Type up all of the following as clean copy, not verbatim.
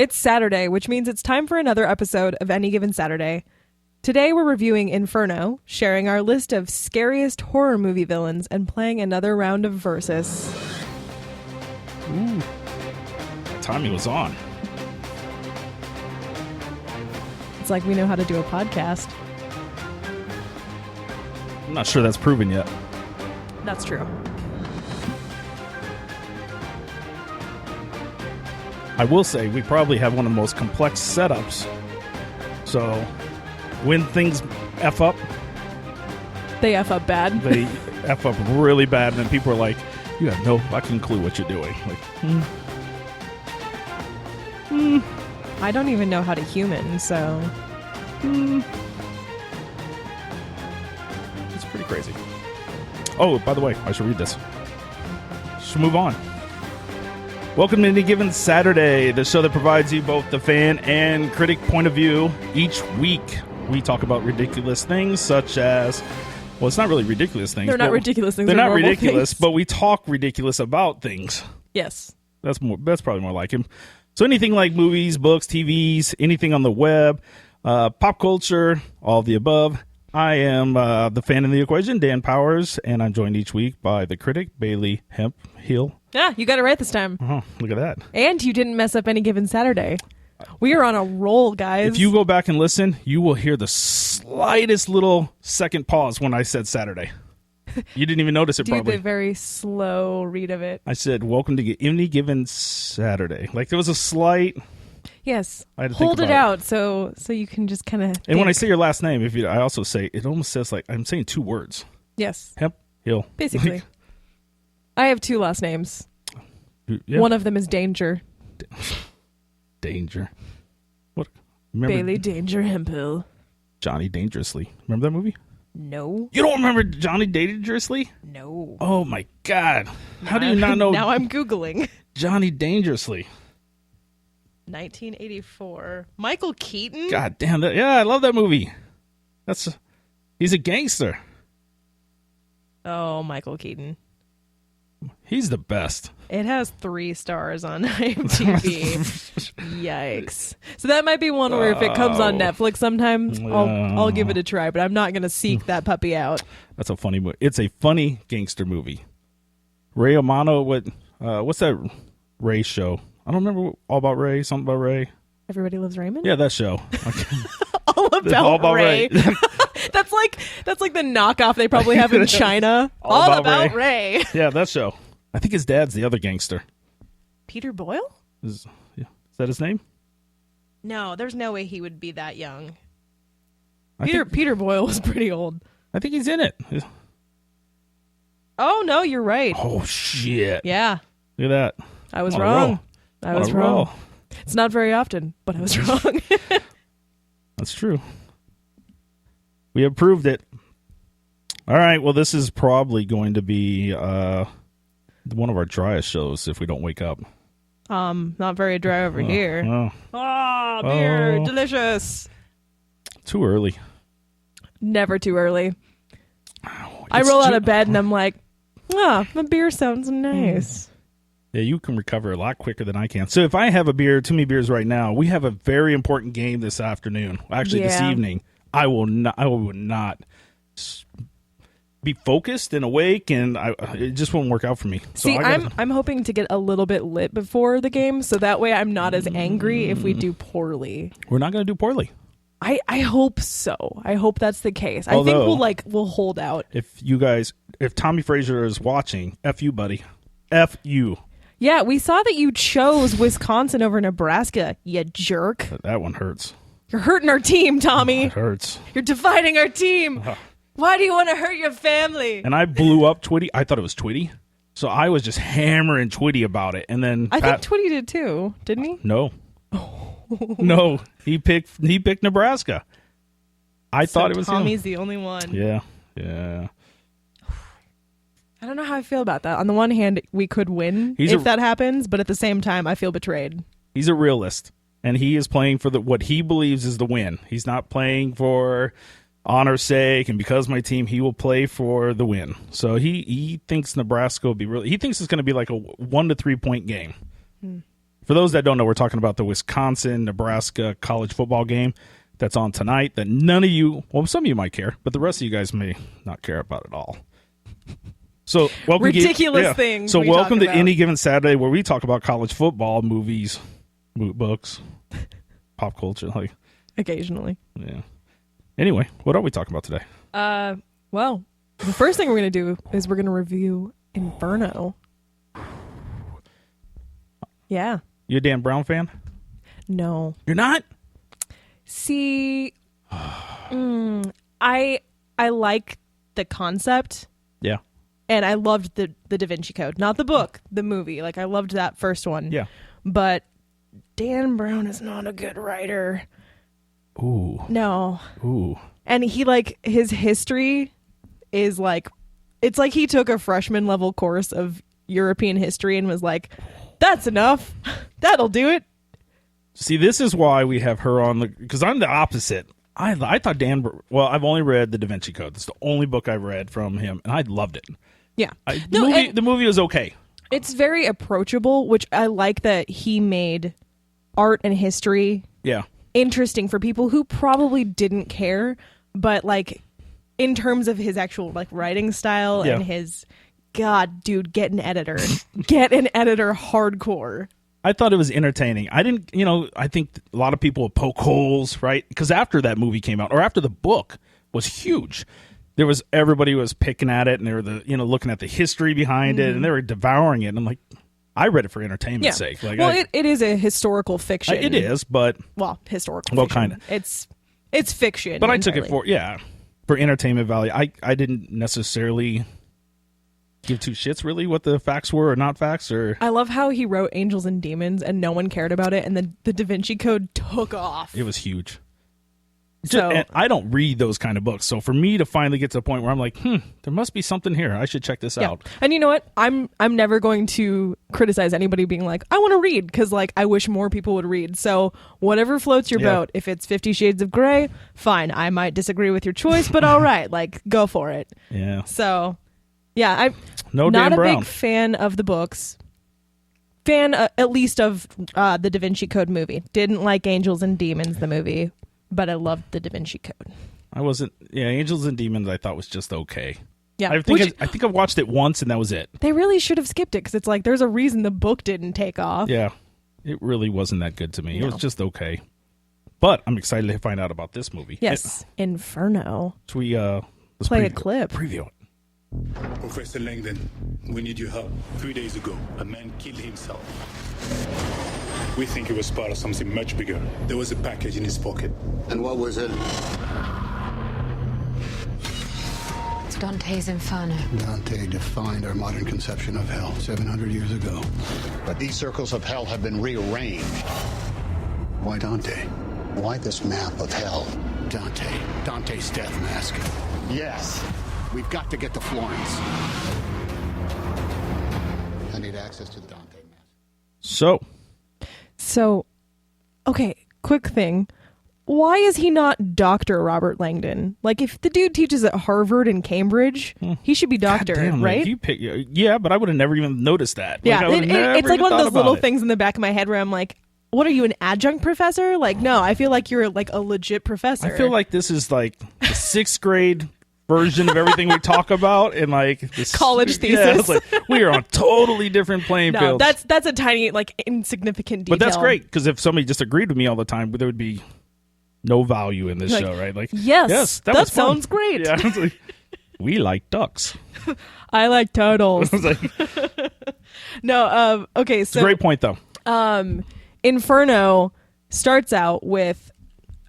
It's Saturday, which means it's time for another episode of Any Given Saturday. Today we're reviewing Inferno, sharing our list of scariest horror movie villains, and playing another round of Versus. Ooh. Timing was on. It's like we know how to do a podcast. I'm not sure that's proven yet. That's true. I will say we probably have one of the most complex setups. So when things F up, They F up bad. they F up really bad, and then people are like, you have no fucking clue what you're doing. Like, I don't even know how to human, so... It's pretty crazy. Oh, by the way, I should read this. Should move on. Welcome to Any Given Saturday, the show that provides you both the fan and critic point of view. Each week, we talk about ridiculous things such as... Well, it's not really ridiculous things. They're not ridiculous things. They're not normal ridiculous, things. but we talk ridiculous about things. Yes. That's probably more like him. So anything like movies, books, TVs, anything on the web, pop culture, all of the above. I am the fan in the equation, Dan Powers, and I'm joined each week by the critic, Bailey Hemphill. Yeah, you got it right this time. Oh, look at that. And you didn't mess up Any Given Saturday. We are on a roll, guys. If you go back and listen, you will hear the slightest little second pause when I said Saturday. You didn't even notice it, do probably. the very slow read of it. I said, welcome to Any Given Saturday. Like, there was a slight... Yes. I had to think Hold it about out so you can just kind of... And when I say your last name, I also say, it almost says like I'm saying two words. Yes. Hemphill. Basically. I have two last names. Yeah. One of them is Danger. Danger. What? Remember Bailey Danger Hemphill. Johnny Dangerously. Remember that movie? No. You don't remember Johnny Dangerously? No. Oh my God. How do you not know Now I'm Googling. Johnny Dangerously? 1984. Michael Keaton? God damn that. Yeah, I love that movie. He's a gangster. Oh, Michael Keaton. He's the best. It has 3 stars on IMDb. Yikes. So that might be one where if it comes on Netflix sometime, I'll give it a try, but I'm not going to seek that puppy out. That's a funny movie. It's a funny gangster movie. Ray Romano, what's that Ray show? I don't remember all about Ray, something about Ray. Everybody Loves Raymond? Yeah, that show. All about Ray. That's like the knockoff they probably have in China. All about Ray. Yeah, that show. I think his dad's the other gangster. Peter Boyle? Is that his name? No, there's no way he would be that young. I think Peter Boyle was pretty old. I think he's in it. Oh, no, you're right. Oh, shit. Yeah. Look at that. I was On a wrong. roll. I was On a roll. wrong. It's not very often, but I was wrong. That's true. We have proved it. All right. Well, this is probably going to be one of our driest shows if we don't wake up. Not very dry over here. Beer, delicious. Too early. Never too early. I roll out of bed and I'm like, the beer sounds nice. Yeah, you can recover a lot quicker than I can. So if I have too many beers right now, we have a very important game this afternoon. Actually, this evening. I will not be focused and awake, and it just won't work out for me. So See, I'm hoping to get a little bit lit before the game, so that way I'm not as angry if we do poorly. We're not going to do poorly. I hope so. I hope that's the case. Although, I think we'll hold out. If Tommy Fraser is watching, F you, buddy. F you. Yeah, we saw that you chose Wisconsin over Nebraska, you jerk. That one hurts. You're hurting our team, Tommy. It hurts. You're dividing our team. Why do you want to hurt your family? And I blew up Twitty. I thought it was Twitty. So I was just hammering Twitty about it. And then I think Twitty did too, didn't he? No. No. He picked Nebraska. I thought it was Tommy's him. the only one. Yeah. I don't know how I feel about that. On the one hand, we could win if that happens, but at the same time, I feel betrayed. He's a realist, and he is playing for what he believes is the win. He's not playing for honor's sake, and because my team, he will play for the win. So he thinks Nebraska will be he thinks it's going to be like a 1 to 3 point game. For those that don't know, we're talking about the Wisconsin-Nebraska college football game that's on tonight that none of you, well, some of you might care, but the rest of you guys may not care about at all. So welcome ridiculous things. So welcome to Any Given Saturday, where we talk about college football, movies, books, pop culture, like occasionally. Yeah. Anyway, what are we talking about today? Well, the first thing we're going to do is we're going to review Inferno. Yeah. You a Dan Brown fan? No. You're not? See, I like the concept. Yeah. And I loved the Da Vinci Code. Not the book, the movie. Like, I loved that first one. Yeah. But Dan Brown is not a good writer. Ooh. No. Ooh. And he, like, his history is like, it's like he took a freshman level course of European history and was like, that's enough. That'll do it. See, this is why we have her on because I'm the opposite. I thought I've only read the Da Vinci Code. It's the only book I've read from him, and I loved it. Yeah. The movie was okay. It's very approachable, which I like that he made art and history interesting for people who probably didn't care, but like in terms of his actual like writing style and his God, dude, get an editor. Get an editor hardcore. I thought it was entertaining. I didn't, I think a lot of people would poke holes, right? Because after that movie came out, or after the book was huge, everybody was picking at it, and they were looking at the history behind it, and they were devouring it. And I'm like, I read it for entertainment's sake. Like, it is a historical fiction. It is, but historical. Well, fiction. kind of. It's fiction. But I took it for entertainment value. I didn't necessarily give two shits really what the facts were or not facts. Or I love how he wrote Angels and Demons and no one cared about it, and then the Da Vinci Code took off. It was huge. And I don't read those kind of books, so for me to finally get to the point where I'm like, there must be something here. I should check this out. And you know what? I'm never going to criticize anybody being like, I want to read, because like I wish more people would read. So whatever floats your boat. If it's 50 Shades of Grey, fine. I might disagree with your choice, but all right, like go for it. Yeah. So yeah, I'm not Dan a Brown. big fan of the books. Fan at least of the Da Vinci Code movie. Didn't like Angels and Demons the movie, but I loved the Da Vinci Code. I wasn't. Yeah, Angels and Demons I thought was just okay. Yeah, I think I watched it once and that was it. They really should have skipped it, because it's like there's a reason the book didn't take off. Yeah, it really wasn't that good to me. No. It was just okay. But I'm excited to find out about this movie. Yes, Inferno. So let's play a clip. Preview it. Professor Langdon, we need your help. 3 days ago, a man killed himself. We think it was part of something much bigger. There was a package in his pocket. And what was it? It's Dante's Inferno. Dante defined our modern conception of hell 700 years ago. But these circles of hell have been rearranged. Why Dante? Why this map of hell? Dante's death mask. Yes. We've got to get to Florence. I need access to the Dante mask. So, okay, quick thing. Why is he not Dr. Robert Langdon? Like, if the dude teaches at Harvard and Cambridge, he should be doctor, right? Yeah, but I would have never even noticed that. Yeah, it's like one of those little things in the back of my head where I'm like, what are you, an adjunct professor? Like, no, I feel like you're like a legit professor. I feel like this is like the 6th grade version of everything we talk about in like this college thesis. Yeah, it's like we are on totally different playing fields. That's a tiny, like, insignificant detail. But that's great, because if somebody just agreed with me all the time, there would be no value in this show, right? Like, yes, that sounds great. Yeah, it's like, we like ducks. I like turtles. No, okay, so it's a great point though. Inferno starts out with,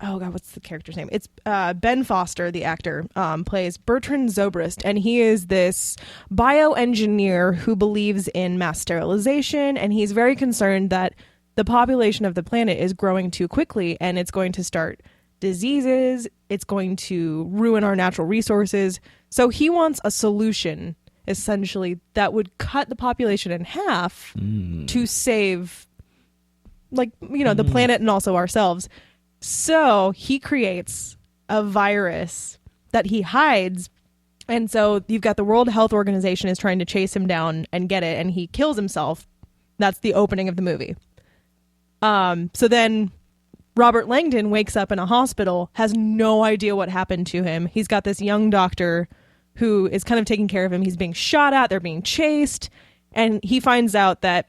oh god, what's the character's name? It's Ben Foster, the actor, plays Bertrand Zobrist, and he is this bioengineer who believes in mass sterilization, and he's very concerned that the population of the planet is growing too quickly, and it's going to start diseases, it's going to ruin our natural resources. So he wants a solution, essentially, that would cut the population in half to save, like, the planet and also ourselves. So he creates a virus that he hides. And so you've got the World Health Organization is trying to chase him down and get it, and he kills himself. That's the opening of the movie. So then Robert Langdon wakes up in a hospital, has no idea what happened to him. He's got this young doctor who is kind of taking care of him. He's being shot at. They're being chased. And he finds out that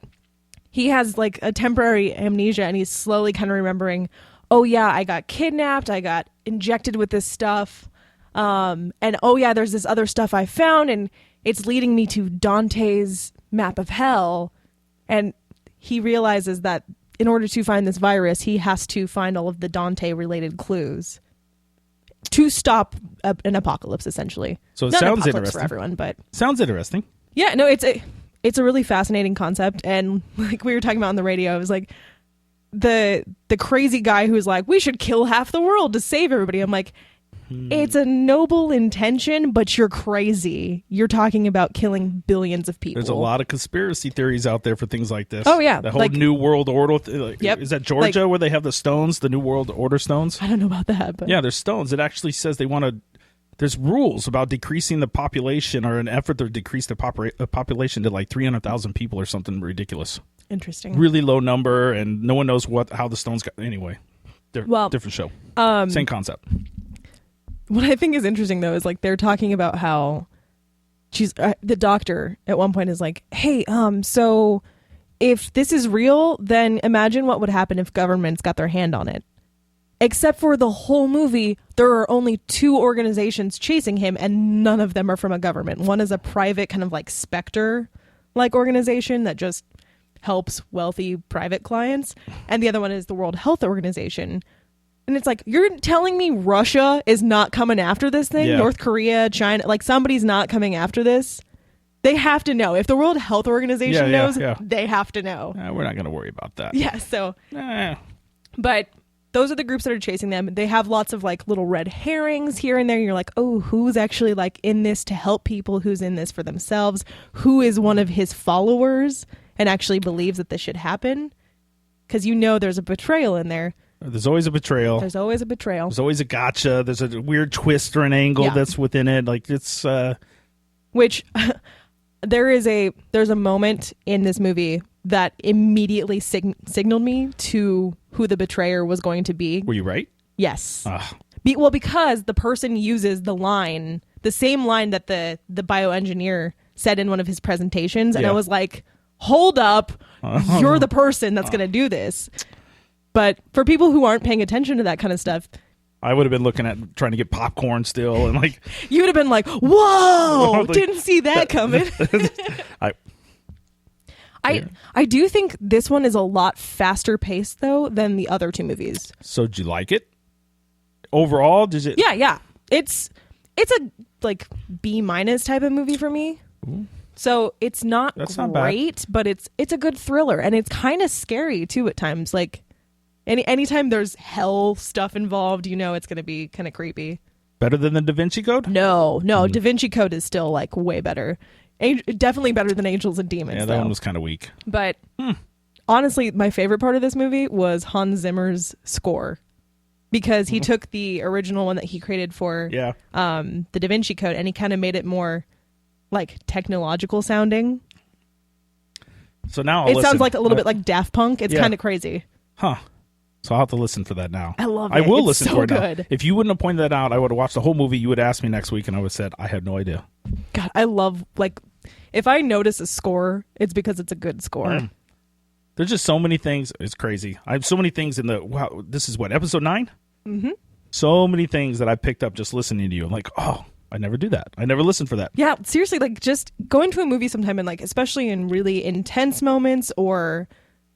he has like a temporary amnesia, and he's slowly kind of remembering, oh yeah, I got kidnapped. I got injected with this stuff. And oh yeah, there's this other stuff I found, and it's leading me to Dante's map of hell. And he realizes that in order to find this virus, he has to find all of the Dante-related clues to stop an apocalypse, essentially. So it Not sounds an apocalypse interesting for everyone, but sounds interesting. yeah, no, it's a really fascinating concept. And like we were talking about on the radio, it was like the crazy guy who's like, we should kill half the world to save everybody. I'm like, it's a noble intention, but you're crazy. You're talking about killing billions of people. There's a lot of conspiracy theories out there for things like this. Oh, yeah. The whole Like- New World Order. Yep. Is that Georgia Like- where they have the stones, the New World Order stones? I don't know about that, but Yeah, there's stones. It actually says they want to. There's rules about decreasing the population, or an effort to decrease the population to like 300,000 people or something ridiculous. interesting. Really low number, and no one knows how the stones got. Anyway, Well, different show. Same concept. What I think is interesting, though, is like they're talking about how the doctor at one point is like, hey, so if this is real, then imagine what would happen if governments got their hand on it. Except for the whole movie, there are only 2 organizations chasing him, and none of them are from a government. One is a private kind of like Spectre-like organization that just helps wealthy private clients, and the other one is the World Health Organization. And it's like, you're telling me Russia is not coming after this thing? Yeah. North Korea, China, like somebody's not coming after this? They have to know. If the World Health Organization knows, they have to know. We're not going to worry about that. Yeah, so... Eh. But those are the groups that are chasing them. They have lots of like little red herrings here and there. You're like, oh, who's actually like in this to help people? Who's in this for themselves? Who is one of his followers and actually believes that this should happen? Because you know there's a betrayal in there. There's always a betrayal. There's always a betrayal. There's always a gotcha. There's a weird twist or an angle that's within it. Like it's Which there's a moment in this movie that immediately signaled me to who the betrayer was going to be. Were you right? Yes. Well, because the person uses the same line that the bioengineer said in one of his presentations, and Yeah. I was like, hold up, you're the person that's going to do this. But for people who aren't paying attention to that kind of stuff, I would have been looking at trying to get popcorn still, and like you would have been like, whoa, Like- didn't see that coming. I do think this one is a lot faster paced, though, than the other 2 movies. So did you like it? Overall, did it? Yeah. It's a like B- type of movie for me. Ooh. So it's not That's not bad. great, but it's a good thriller, and it's kind of scary too at times. Like anytime there's hell stuff involved, you know it's going to be kind of creepy. Better than the Da Vinci Code? No, Da Vinci Code is still like way better. Definitely better than Angels and Demons. Yeah, that one was kind of weak. But honestly, my favorite part of this movie was Hans Zimmer's score, because he took the original one that he created for the Da Vinci Code, and he kind of made it more like technological sounding. So now It sounds like a little bit like Daft Punk. It's Yeah. kind of crazy. Huh. So I'll have to listen for that now. I love I it. will It's listen so for it now. good. If you wouldn't have pointed that out, I would have watched the whole movie. You would have asked me next week, and I would have said, I had no idea. God, I love, like, if I notice a score, it's because it's a good score. There's just so many things. It's crazy. I have so many things in the, wow, this is what, episode 9? Mm-hmm. So many things that I picked up just listening to you. I'm like, oh, I never do that. I never listen for that. Yeah, seriously, like, just going to a movie sometime and, like, especially in really intense moments or,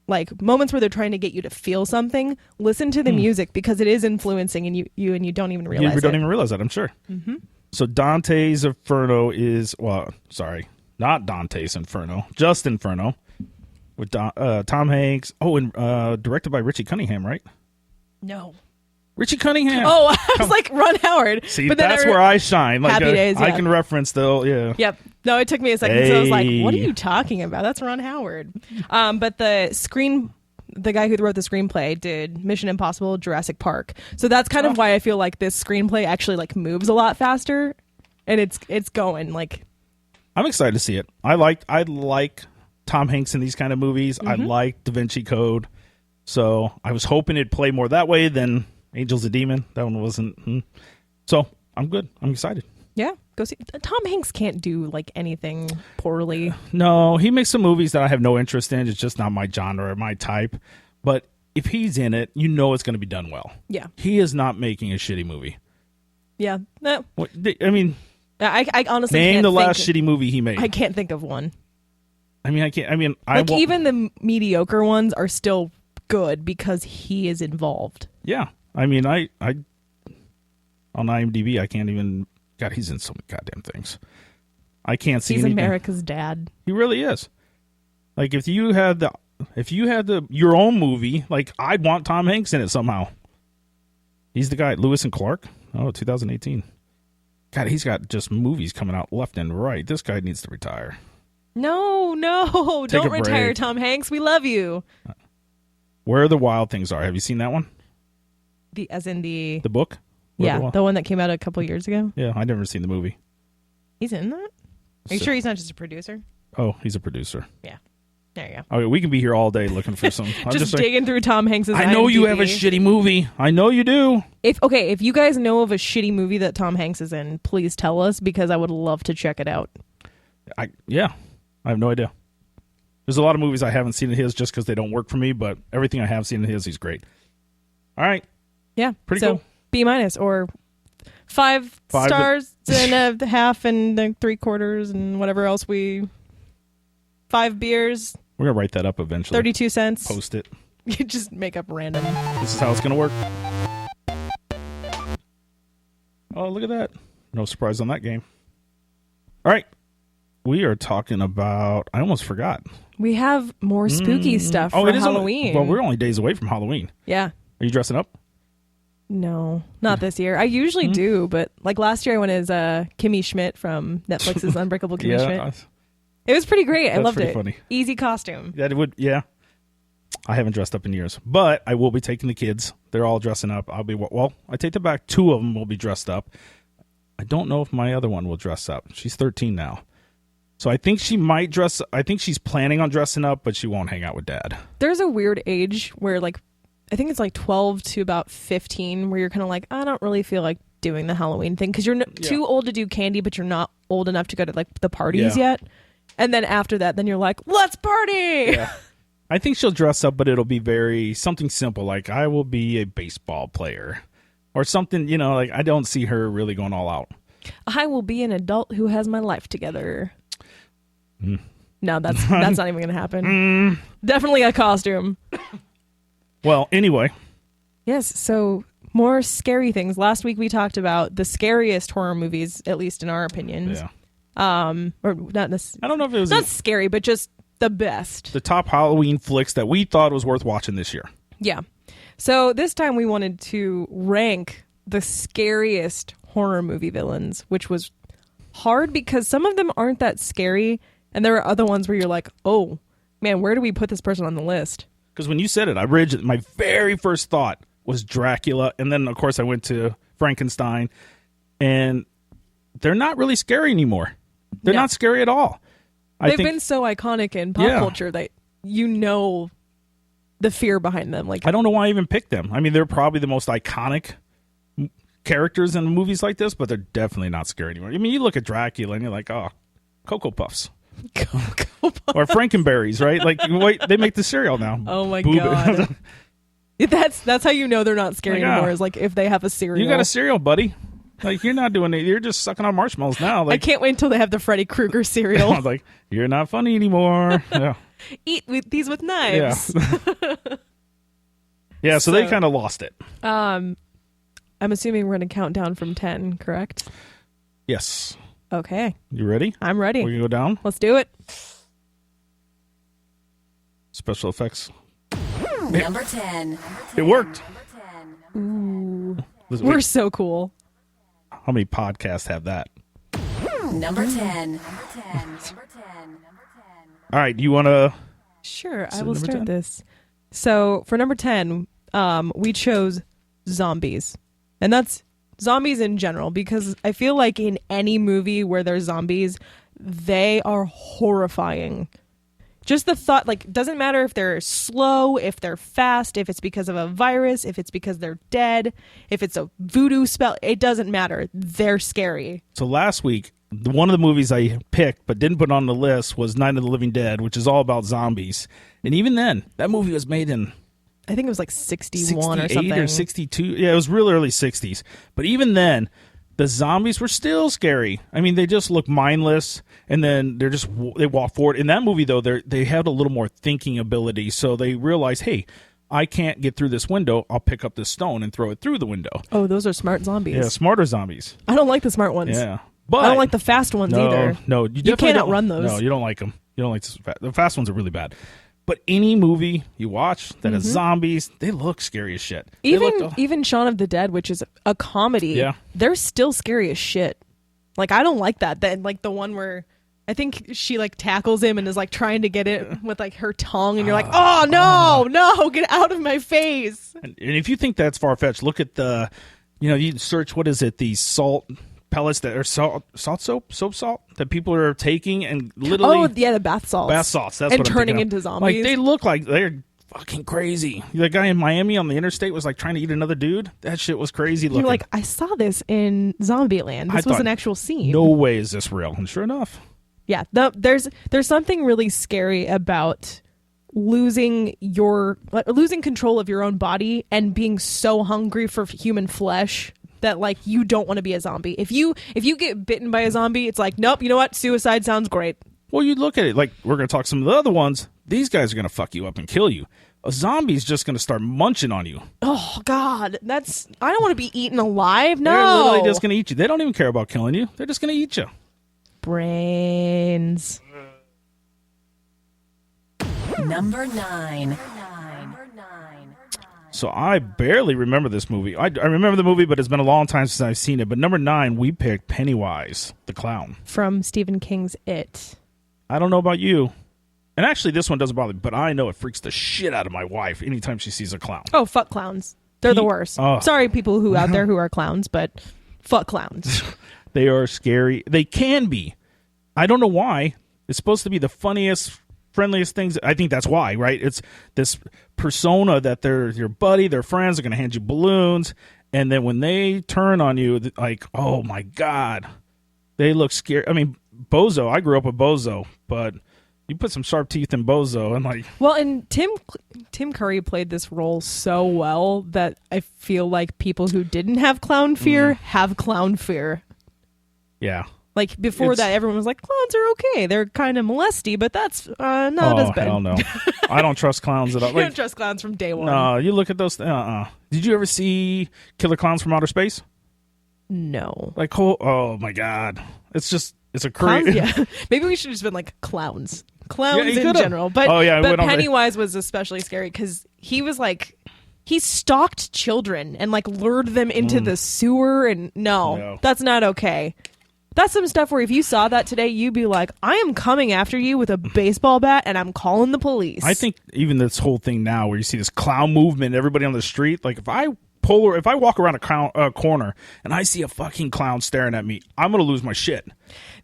like, moments where they're trying to get you to feel something, listen to the music, because it is influencing and you don't even realize You don't it. even realize that, I'm sure. Mm-hmm. So Dante's Inferno is, well, sorry, not Dante's Inferno, just Inferno, with Tom Hanks. Oh, and directed by Richie Cunningham, right? No. Richie Cunningham. Oh, I was like, Ron Howard. See, but then that's where I shine. Like, Happy Days, I yeah. can reference though. Yeah. Yep. No, it took me a second. So I was like, what are Hey. you talking about? That's Ron Howard. But the guy who wrote the screenplay did Mission Impossible, Jurassic Park. So that's kind of why I feel like this screenplay actually like moves a lot faster, and it's going like. I'm excited to see it. I like Tom Hanks in these kind of movies. I like Da Vinci Code. So I was hoping it'd play more that way than Angel's a Demon. That one wasn't. So I'm good. I'm excited. Yeah, go see. Tom Hanks can't do like anything poorly. No, he makes some movies that I have no interest in. It's just not my genre or my type. But if he's in it, you know it's going to be done well. Yeah. He is not making a shitty movie. Yeah. No. I mean, I honestly name can't the last shitty movie he made. I can't think of one. I mean, I can't. I mean, like even the mediocre ones are still good because he is involved. Yeah. I mean, I on IMDb, I can't even. God, he's in so many goddamn things. I can't see. He's anything. America's dad. He really is. Like if you had your own movie, like I'd want Tom Hanks in it somehow. He's the guy, Lewis and Clark. Oh, 2018. God, he's got just movies coming out left and right. This guy needs to retire. No, don't retire, break. Tom Hanks. We love you. Where the Wild Things Are. Have you seen that one? As in the book? Yeah, the one that came out a couple years ago. Yeah, I've never seen the movie. He's in that? Are you sure he's not just a producer? Oh, he's a producer. Yeah. There you go. Okay, we can be here all day looking for some. just digging through Tom Hanks's I know IMDb. you have a shitty movie. I know you do. If you guys know of a shitty movie that Tom Hanks is in, please tell us because I would love to check it out. I have no idea. There's a lot of movies I haven't seen of his just because they don't work for me, but everything I have seen of his, he's great. All right. Yeah. Pretty cool. B- or 5 stars and a half and 3/4 and whatever else 5 beers. We're going to write that up eventually. 32 cents. Post it. You just make up random. This is how it's going to work. Oh, look at that. No surprise on that game. All right. We are talking about... I almost forgot. We have more spooky stuff for Halloween. We're only days away from Halloween. Yeah. Are you dressing up? No, not this year. I usually do, but like last year I went as Kimmy Schmidt from Netflix's Unbreakable Kimmy Schmidt. It was pretty great. I loved it. Funny. Easy costume. Yeah. I haven't dressed up in years, but I will be taking the kids. They're all dressing up. I take them back. 2 of them will be dressed up. I don't know if my other one will dress up. She's 13 now. So I think she might dress. I think she's planning on dressing up, but she won't hang out with Dad. There's a weird age where I think it's 12 to about 15 where you're kind of like, I don't really feel like doing the Halloween thing because you're too old to do candy, but you're not old enough to go to the parties yet. And then after that, then you're like, let's party. Yeah. I think she'll dress up, but it'll be something simple. Like I will be a baseball player or something, I don't see her really going all out. I will be an adult who has my life together. No, that's not even going to happen. Definitely a costume. Well, anyway. Yes, so more scary things. Last week we talked about the scariest horror movies, at least in our opinions. Yeah. Or not necessarily. I don't know if it was not scary, but just the best. The top Halloween flicks that we thought was worth watching this year. Yeah. So this time we wanted to rank the scariest horror movie villains, which was hard because some of them aren't that scary, and there are other ones where you're like, oh, man, where do we put this person on the list? Because when you said it, my very first thought was Dracula, and then, of course, I went to Frankenstein, and they're not really scary anymore. They're not scary at all. They've been so iconic in pop culture that the fear behind them. Like I don't know why I even picked them. I mean, they're probably the most iconic characters in movies like this, but they're definitely not scary anymore. I mean, you look at Dracula, and you're like, oh, Cocoa Puffs. Or Frankenberries, right? Like, wait, they make the cereal now. Oh my god, that's how you know they're not scary anymore. Is like if they have a cereal. You got a cereal, buddy. Like you're not doing it. You're just sucking on marshmallows now. Like, I can't wait until they have the Freddy Krueger cereal. Like you're not funny anymore. Yeah. Eat these with knives. Yeah. So they kind of lost it. I'm assuming we're going to count down from 10, correct? Yes. Okay. You ready? I'm ready. We can go down? Let's do it. Special effects. Number 10. It worked. Ooh. We're so cool. How many podcasts have that? Number 10. All right. Do you want to? Sure. I will start this. So for number 10, we chose zombies. And that's zombies in general, because I feel like in any movie where there's zombies, they are horrifying. Just the thought, like, doesn't matter if they're slow, if they're fast, if it's because of a virus, if it's because they're dead, if it's a voodoo spell, it doesn't matter. They're scary. So last week, one of the movies I picked but didn't put on the list was Night of the Living Dead, which is all about zombies. And even then, that movie was made in, I think it was like 61 or 68 something. or 62. Yeah, it was really early 60s. But even then, the zombies were still scary. I mean, they just look mindless, and then they walk forward. In that movie, though, they had a little more thinking ability, so they realized, hey, I can't get through this window. I'll pick up this stone and throw it through the window. Oh, those are smart zombies. Yeah, smarter zombies. I don't like the smart ones. Yeah. But I don't like the fast ones either. No, you can't outrun those. No, you don't like them. You don't like the fast ones are really bad. But any movie you watch that has zombies, they look scary as shit. Even Shaun of the Dead, which is a comedy, they're still scary as shit. Like, I don't like that. Then, like, the one where I think she, like, tackles him and is, like, trying to get it with, like, her tongue, and you're like, oh, no, get out of my face. And if you think that's far-fetched, look at you search, what is it, the salt pellets that are soap salt that people are taking and literally the bath salts that's and what turning I'm into zombies. Like, they look like they're fucking crazy. The guy in Miami on the interstate was like trying to eat another dude. That shit was crazy looking. You're like, I saw this in Zombieland. This was an actual scene. No way is this real. And sure enough, yeah, there's something really scary about losing control of your own body and being so hungry for human flesh that, like, you don't want to be a zombie. If you get bitten by a zombie, it's like, nope, you know what? Suicide sounds great. Well, you look at it, like, we're going to talk some of the other ones. These guys are going to fuck you up and kill you. A zombie's just going to start munching on you. Oh, God. I don't want to be eaten alive. No. They're literally just going to eat you. They don't even care about killing you. They're just going to eat you. Brains. Number 9. So I barely remember this movie. I remember the movie, but it's been a long time since I've seen it. But number 9, we picked Pennywise, the clown. From Stephen King's It. I don't know about you. And actually, this one doesn't bother me, but I know it freaks the shit out of my wife anytime she sees a clown. Oh, fuck clowns. They're the worst. Sorry, people who out there who are clowns, but fuck clowns. They are scary. They can be. I don't know why. It's supposed to be the funniest, friendliest things. I think that's why, right? It's this persona that they're your buddy, they're friends, they're going to hand you balloons, and then when they turn on you, like, oh my God, they look scary. I mean, Bozo, I grew up with Bozo, but you put some sharp teeth in Bozo, and like... Well, and Tim Curry played this role so well that I feel like people who didn't have clown fear have clown fear. Yeah. Like, before that, everyone was like, clowns are okay. They're kind of molesty, but that's not as bad. Oh, hell no. I don't trust clowns at all. You don't trust clowns from day one. No, you look at those... Did you ever see Killer Clowns from Outer Space? No. Like, oh my God. It's a crazy... Yeah. Maybe we should have just been like clowns. Clowns in general. But, but Pennywise was especially scary because he was like... He stalked children and, like, lured them into the sewer, and no, that's not okay. That's some stuff where if you saw that today, you'd be like, I am coming after you with a baseball bat and I'm calling the police. I think even this whole thing now where you see this clown movement, everybody on the street, like, if I walk around a corner and I see a fucking clown staring at me, I'm going to lose my shit.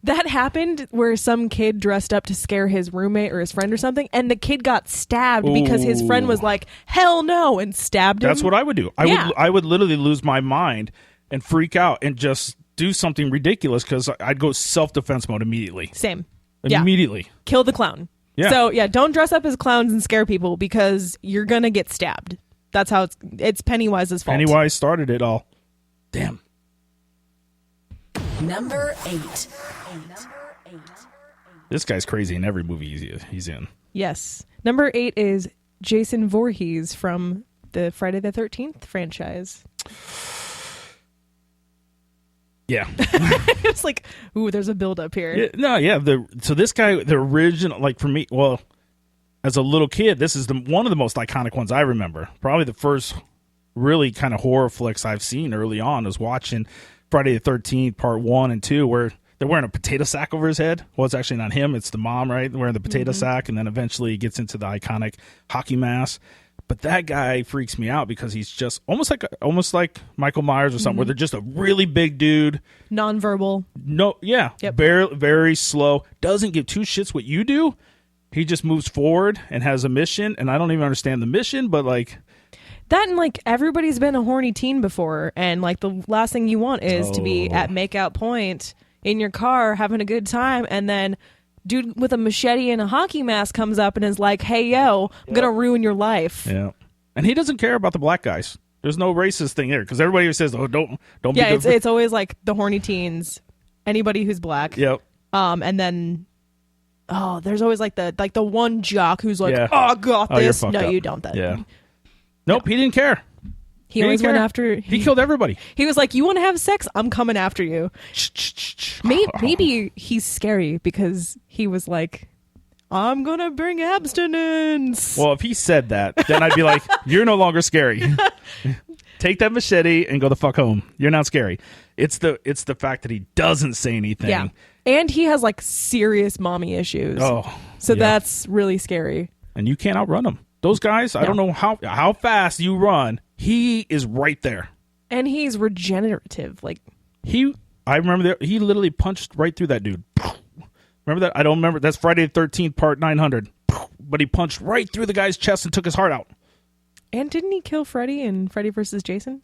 That happened where some kid dressed up to scare his roommate or his friend or something, and the kid got stabbed because his friend was like, hell no, and stabbed him. That's what I would do. I would literally lose my mind and freak out and just do something ridiculous because I'd go self-defense mode immediately. Same. Immediately. Yeah. Kill the clown. Yeah. So, yeah, don't dress up as clowns and scare people because you're going to get stabbed. That's how it's Pennywise's fault. Pennywise started it all. Damn. Number 8. This guy's crazy in every movie he's in. Yes. Number 8 is Jason Voorhees from the Friday the 13th franchise. Yeah. It's like, ooh, there's a build up here. So this guy, the original, like, for me, well, as a little kid, this is one of the most iconic ones I remember. Probably the first really kind of horror flicks I've seen early on was watching Friday the 13th, part 1 and 2, where they're wearing a potato sack over his head. Well, it's actually not him. It's the mom, right? Wearing the potato sack, and then eventually he gets into the iconic hockey mask. But that guy freaks me out because he's just almost like Michael Myers or something, where they're just a really big dude. Nonverbal. No, yeah. Yep. Very, very slow. Doesn't give two shits what you do. he just moves forward and has a mission, and I don't even understand the mission, but like that, and like everybody's been a horny teen before, and like the last thing you want is to be at makeout point in your car having a good time, and then dude with a machete and a hockey mask comes up and is like, "Hey yo, I'm gonna ruin your life." Yeah, and he doesn't care about the black guys. There's no racist thing here because everybody says, "Oh, don't be." Yeah, it's always like the horny teens, anybody who's black. Yep. And then there's always like the one jock who's like, "Oh, I got this." You're no, up. you don't. That. Yeah. Nope, he didn't care. He always went after. He killed everybody. He was like, "You want to have sex? I'm coming after you." Maybe he's scary because he was like, "I'm gonna bring abstinence." Well, if he said that, then I'd be like, "You're no longer scary. Take that machete and go the fuck home. You're not scary." It's the fact that he doesn't say anything. Yeah, and he has like serious mommy issues. So that's really scary. And you can't outrun him. Those guys, I don't know how fast you run. He is right there. And he's regenerative. Like I remember that he literally punched right through that dude. Remember that? I don't remember. That's Friday the 13th, part 900. But he punched right through the guy's chest and took his heart out. And didn't he kill Freddy in Freddy vs. Jason?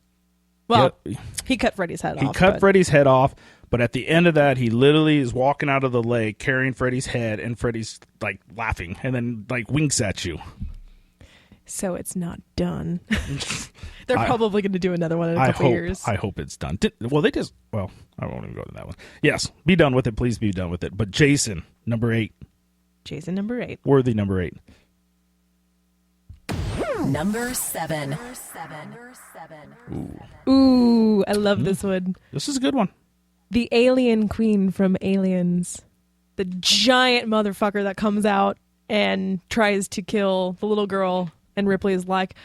Well, he cut Freddy's head off. He cut Freddy's head off. But at the end of that, he literally is walking out of the lake carrying Freddy's head, and Freddy's like laughing and then like winks at you. So it's not done. They're probably going to do another one in a couple years. I hope it's done. I won't even go to that one. Yes, be done with it. Please be done with it. But Jason, number 8. Jason, number 8. Worthy number 8. Number 7. Ooh, I love this one. This is a good one. The alien queen from Aliens. The giant motherfucker that comes out and tries to kill the little girl. And Ripley is like,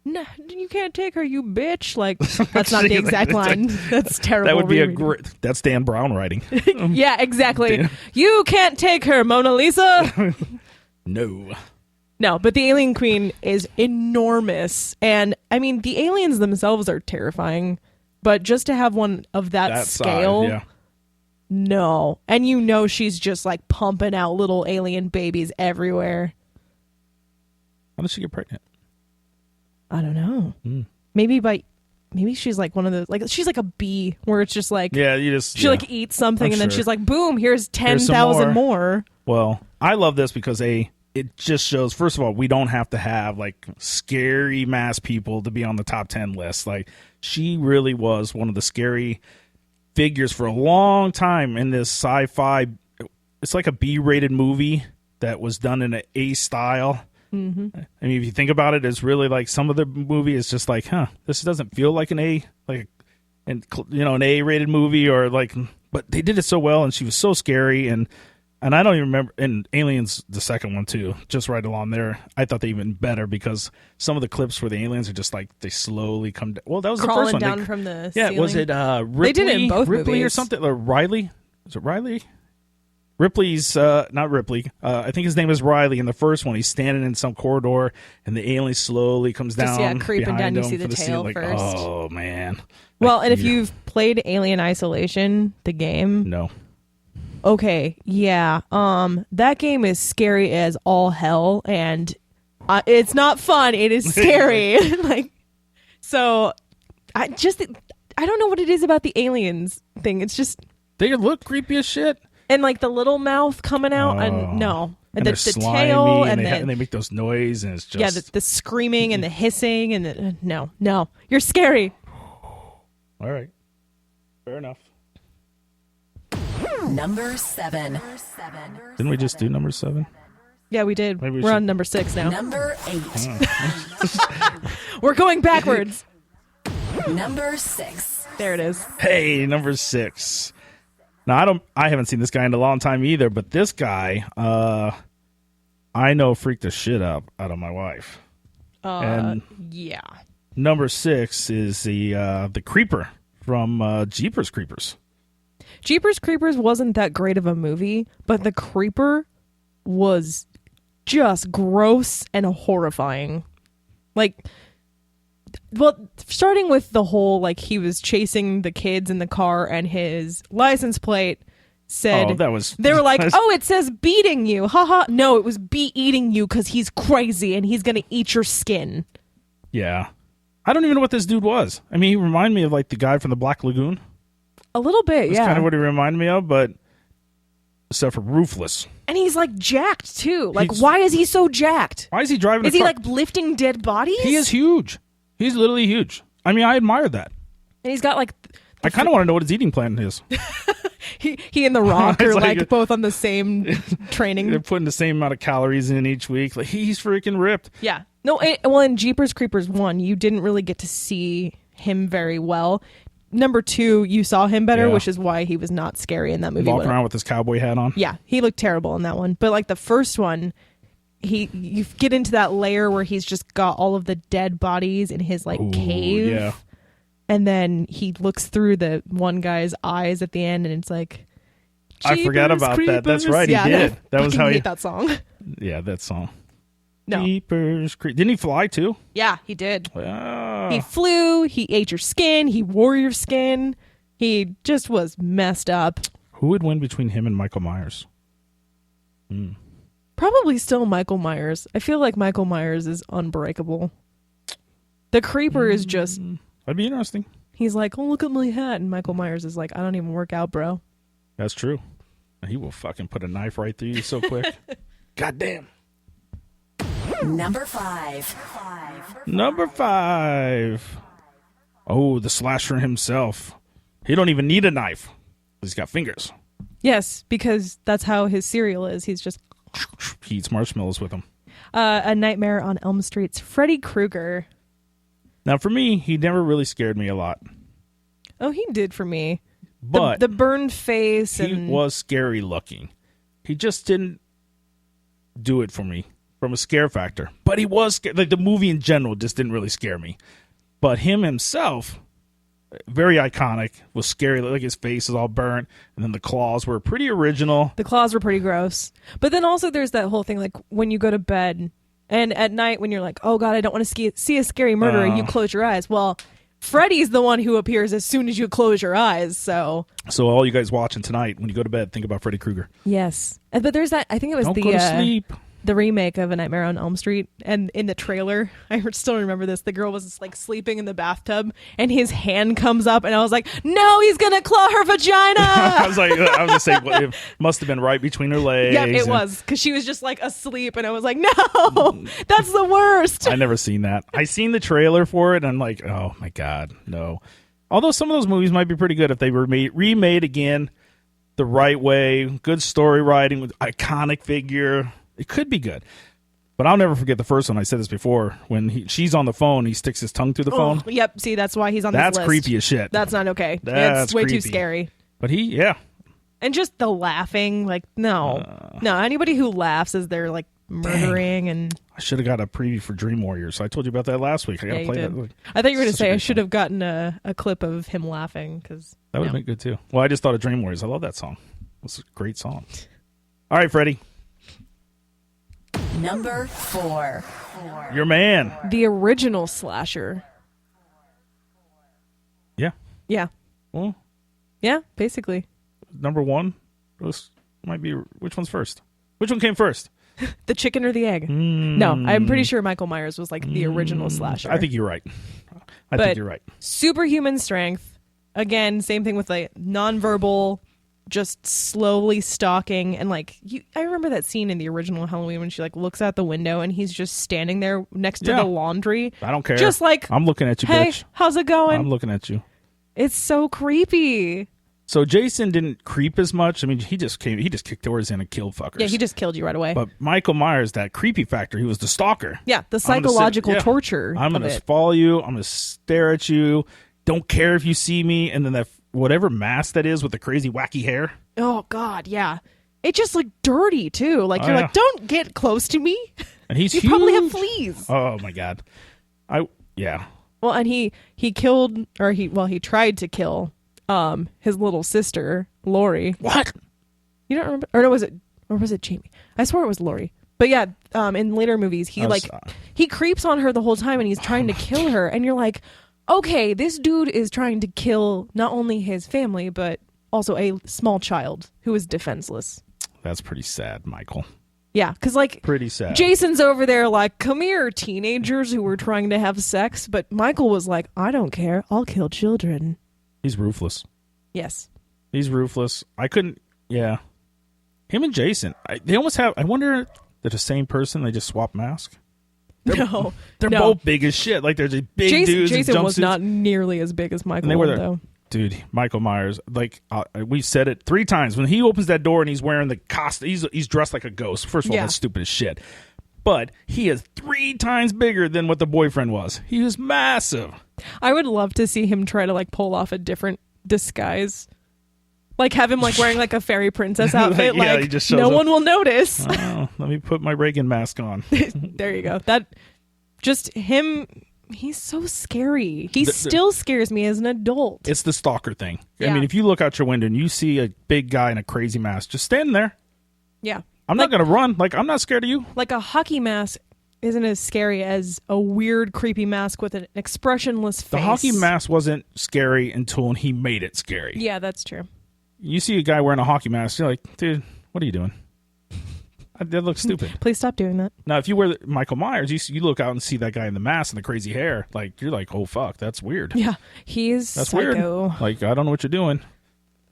"No, you can't take her, you bitch." Like, that's not the exact line. That's terrible. That would be that's Dan Brown writing. Yeah, exactly. You can't take her, Mona Lisa. No, but the alien queen is enormous. And, I mean, the aliens themselves are terrifying. But just to have one of that scale, size, yeah. No. And she's just, like, pumping out little alien babies everywhere. How does she get pregnant? I don't know. Maybe she's like one of those, like she's like a bee where it's just like she like eats something and then she's like, boom, here's 10,000 more. Well, I love this because it just shows, first of all, we don't have to have like scary mass people to be on the top 10 list. Like she really was one of the scary figures for a long time in this sci-fi. It's like a B-rated movie that was done in an A style. Mm-hmm. I mean, if you think about it, it's really like some of the movie is just like, this doesn't feel like an A, like, an A-rated movie or like, but they did it so well, and she was so scary, and I don't even remember. And Aliens, the second one too, just right along there. I thought they even better because some of the clips where the aliens are just like they slowly come down. Well, that was crawling the first one. Down from the ceiling. Was it Ripley? They did it in both Ripley movies. or something, or Riley? Is it Riley? Ripley's not Ripley. I think his name is Riley. In the first one, he's standing in some corridor, and the alien slowly comes down. Creeping down. You see the tail like, first. Oh man. Well, and if you've played Alien Isolation, the game, no. Okay, yeah. That game is scary as all hell, and it's not fun. It is scary. So I don't know what it is about the aliens thing. It's just they look creepy as shit. And like the little mouth coming out, and the tail, and they make those noises, and it's just the screaming and the hissing, and no, you're scary. All right, fair enough. Number 7. Didn't we just do number 7? Yeah, we did. We're on number 6 now. Number 8. We're going backwards. Number 6. There it is. Hey, number 6. Now I haven't seen this guy in a long time either, but this guy, I know freaked the shit out of my wife. And yeah. Number 6 is the Creeper from Jeepers Creepers. Jeepers Creepers wasn't that great of a movie, but the Creeper was just gross and horrifying. Starting with the whole, he was chasing the kids in the car and his license plate said, Oh, that was... they were like, oh, it says beating you. Haha. No, it was eating you because he's crazy and he's going to eat your skin. Yeah. I don't even know what this dude was. I mean, he reminded me of like the guy from the Black Lagoon. A little bit, That's yeah. kind of what he reminded me of, but except for ruthless. And he's like jacked too. Like, why is he so jacked? Why is he driving Is a he truck? like lifting dead bodies? He is huge. He's literally huge. I mean, I admire that. And he's got like... I kind of want to know what his eating plan is. He and The Rock are It's like, like- both on the same training. They're putting the same amount of calories in each week. Like, he's freaking ripped. Yeah. No, well, in Jeepers Creepers 1, you didn't really get to see him very well. Number 2, you saw him better, Yeah. which is why he was not scary in that movie. Walking around with his cowboy hat on. Yeah, he looked terrible in that one. But like the first one, you get into that layer where he's just got all of the dead bodies in his like Ooh, cave. yeah. And then he looks through the one guy's eyes at the end, and it's like, I forgot "Jeepers about that. That's Creepers." right, he did. That was fucking how he... hate that song. Yeah, that song. No. Jeepers Creep. Didn't he fly, too? Yeah, he did. Ah. He flew. He ate your skin. He wore your skin. He just was messed up. Who would win between him and Michael Myers? Probably still Michael Myers. I feel like Michael Myers is unbreakable. The creeper is just... That'd be interesting. He's like, oh, look at my hat. And Michael Myers is like, I don't even work out, bro. That's true. He will fucking put a knife right through you so quick. Goddamn. Number 5. Number 5. Oh, the slasher himself. He don't even need a knife. He's got fingers. Yes, because that's how his cereal is. He's just... He eats marshmallows with them. A Nightmare on Elm Street's Freddy Krueger. Now, for me, he never really scared me a lot. Oh, he did for me. But the burned face he and... was scary looking. He just didn't do it for me from a scare factor. But he was like the movie in general just didn't really scare me. But him himself, very iconic, was scary. Like his face is all burnt, and then the claws were pretty original. The claws were pretty gross. But then also there's that whole thing, like when you go to bed and at night when you're like, oh God, I don't want to see a scary murderer, you close your eyes. Well, Freddy's the one who appears as soon as you close your eyes. So all you gues watching tonight, when you go to bed, think about Freddy Krueger. yes. But there's that, I think it was Don't go to sleep. the remake of A Nightmare on Elm Street, and in the trailer, I still remember this, the girl was just like sleeping in the bathtub and his hand comes up and I was like, no, he's gonna claw her vagina. I was gonna say, well, it must have been right between her legs. Yeah, it was, because she was just like asleep and I was like, no, that's the worst. I never seen that. I seen the trailer for it and I'm like, oh my God, no. Although some of those movies might be pretty good if they were remade again the right way, good story writing with iconic figure. It could be good. But I'll never forget the first one. I said this before. When she's on the phone, he sticks his tongue through the phone. Yep, see, that's why he's on this That's list. creepy as shit. That's not okay. That's It's way too creepy. scary. But And just the laughing, like, no. No, anybody who laughs as they're like murdering and... I should have got a preview for Dream Warriors. I told you about that last week. I got to you play did. that. I thought you were going to Such a say I great should song. have gotten a clip of him laughing, because... That would have been good too. Well, I just thought of Dream Warriors. I love that song. It's a great song. All right, Freddie. Number 4. Your man. The original slasher. Yeah. Yeah. Well, Yeah, basically. number 1. Those might be. Which one's first? Which one came first? The chicken or the egg? No, I'm pretty sure Michael Myers was like the original slasher. I think you're right. I But- think you're right. Superhuman strength. Again, same thing with like nonverbal, just slowly stalking. And like, I remember that scene in the original Halloween when she like looks out the window and he's just standing there next to Yeah. the laundry. I don't care. Just like, I'm looking at you, hey, bitch. how's it going? I'm looking at you. It's so creepy. So Jason didn't creep as much. I mean, he just kicked doors in and killed fuckers. Yeah, he just killed you right away. But Michael Myers, that creepy factor, he was the stalker. Yeah, the I'm gonna sit- psychological yeah. torture. I'm of going to it. follow you. I'm going to stare at you. Don't care if you see me. And then that whatever mask that is with the crazy wacky hair. Oh God, yeah. It just like dirty too. Like you're yeah. like, don't get close to me. And he's You huge. probably have fleas. Oh my God. Yeah. Well, and he killed, or he tried to kill his little sister, Lori. What? You don't remember? Or was it Jamie? I swear it was Lori. But yeah, in later movies, he creeps on her the whole time and he's trying to kill her. And you're like, okay, this dude is trying to kill not only his family, but also a small child who is defenseless. That's pretty sad, Michael. Yeah, because like Pretty sad. Jason's over there like, come here, teenagers who were trying to have sex, but Michael was like, I don't care, I'll kill children. He's ruthless. Yes. He's ruthless. I couldn't. Yeah. Him and Jason. They almost have. I wonder if they're the same person. They just swap masks. No. They're no. both big as shit. Like there's a big dudes. Jason in was jumpsuits. not nearly as big as Michael, And they were there. though. Dude, Michael Myers. Like we've said it 3 times. When he opens that door and he's wearing the costume, he's dressed like a ghost. First of all, Yeah. that's stupid as shit. But he is 3 times bigger than what the boyfriend was. He was massive. I would love to see him try to like pull off a different disguise. Like have him like wearing like a fairy princess outfit. Yeah, like he just shows no up. one will notice. Oh, let me put my Reagan mask on. There you go. That just him. He's so scary. He still scares me as an adult. It's the stalker thing. Yeah. I mean, if you look out your window and you see a big guy in a crazy mask, just stand there. Yeah. I'm not going to run. Like, I'm not scared of you. Like a hockey mask isn't as scary as a weird, creepy mask with an expressionless face. The hockey mask wasn't scary until he made it scary. Yeah, that's true. You see a guy wearing a hockey mask, you're like, dude, what are you doing? That looks stupid. Please stop doing that. Now, if you wear Michael Myers, you look out and see that guy in the mask and the crazy hair. Like, you're like, oh, fuck, that's weird. Yeah, he's That's psycho. weird. Like, I don't know what you're doing.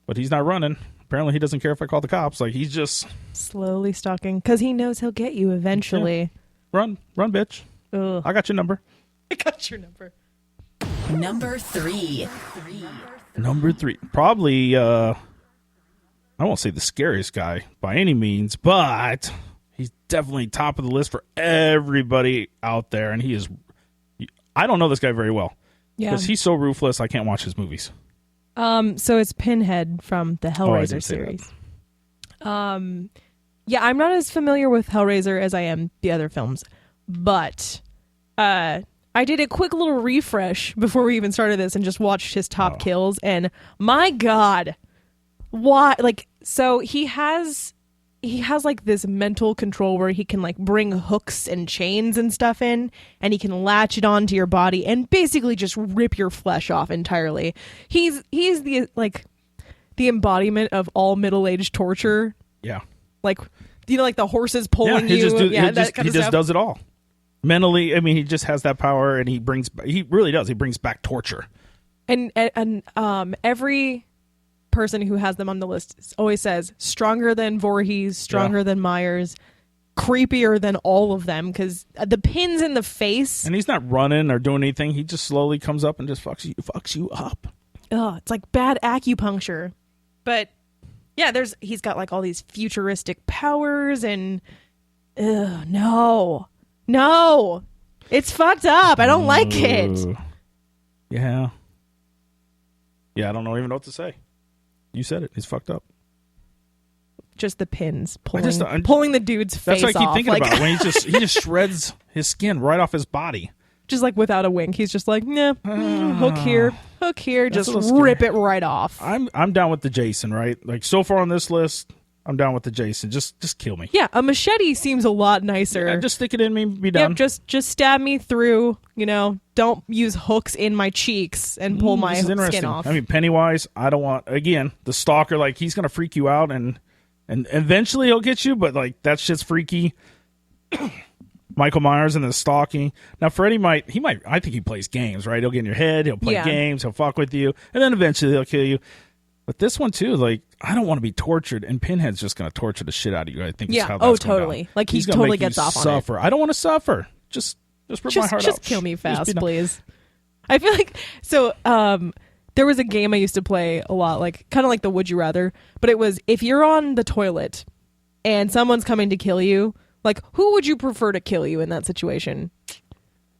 But he's not running. Apparently, he doesn't care if I call the cops. Like, he's just... Slowly stalking. Because he knows he'll get you eventually. Run, bitch. Ugh. I got your number. I got your number. Number 3. Number 3. Probably, I won't say the scariest guy by any means, but he's definitely top of the list for everybody out there. And he is... I don't know this guy very well. Yeah. Because he's so ruthless, I can't watch his movies. So it's Pinhead from the I Hellraiser didn't say series. Yeah, I'm not as familiar with Hellraiser as I am the other films, but I did a quick little refresh before we even started this and just watched his top kills, and my God, why? Like, so he has like this mental control where he can like bring hooks and chains and stuff in, and he can latch it onto your body and basically just rip your flesh off entirely. He's the like the embodiment of all middle-aged torture. Yeah. Like, you know, like the horses pulling you. He just does it all. Mentally, I mean, he just has that power, and he really does. He brings back torture. And every person who has them on the list always says stronger than Voorhees, stronger than Myers, creepier than all of them, because the pins in the face. And he's not running or doing anything. He just slowly comes up and just fucks you up. Oh, it's like bad acupuncture. But yeah, he's got like all these futuristic powers, and no, it's fucked up. I don't like it. Yeah, I don't even know what to say. You said it. It's fucked up. Just the pins I'm pulling the dude's face off. That's what I keep thinking like, about when he just shreds his skin right off his body. Just like without a wink, he's just like, nah, hook here, just rip it right off. I'm down with the Jason, right? Like, so far on this list, I'm down with the Jason. Just kill me. Yeah, a machete seems a lot nicer. Yeah, just stick it in me, be done. Yep, just stab me through. You know, don't use hooks in my cheeks and pull my skin off. I mean, Pennywise, I don't want, again, the stalker, like, he's gonna freak you out, and eventually he'll get you, but like, that shit's freaky. Michael Myers and the stalking. Now, Freddy I think he plays games, right? He'll get in your head, he'll play games, he'll fuck with you, and then eventually he'll kill you. But this one, too, like, I don't want to be tortured, and Pinhead's just going to torture the shit out of you, I think is how that's totally. Down. Like, he He's gonna totally make you gets off suffer. on it. I don't want to suffer. Just rip my heart out. Just kill me fast, please. I feel like, so, there was a game I used to play a lot, like, kind of like the Would You Rather, but it was, if you're on the toilet and someone's coming to kill you, like, who would you prefer to kill you in that situation?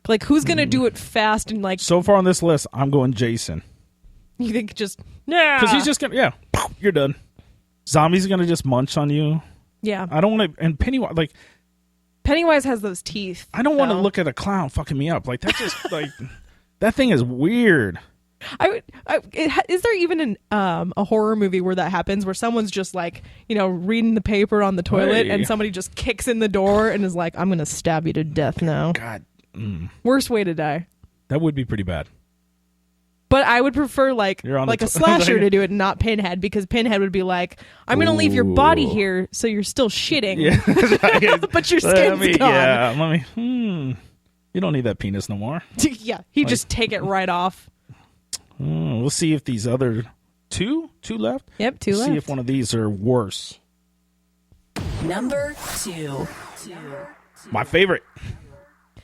Like, who's going to do it fast and, like... So far on this list, I'm going Jason. You think just... Yeah. Because he's just going to... Yeah. You're done. Zombies are going to just munch on you. Yeah. I don't want to... And Pennywise, like... Pennywise has those teeth. I don't want to look at a clown fucking me up. Like, that's just, like... That thing is weird. Is there even a horror movie where that happens, where someone's just like, you know, reading the paper on the toilet and somebody just kicks in the door and is like, I'm going to stab you to death now? God. Worst way to die. That would be pretty bad. But But I would prefer like a slasher to do it and not Pinhead, because Pinhead would be like, I'm going to leave your body here so you're still shitting, but your skin's gone. Yeah, you don't need that penis no more. Yeah, just take it right off. We'll see if these other two left. Yep, two left. See if one of these are worse. Number 2. My favorite.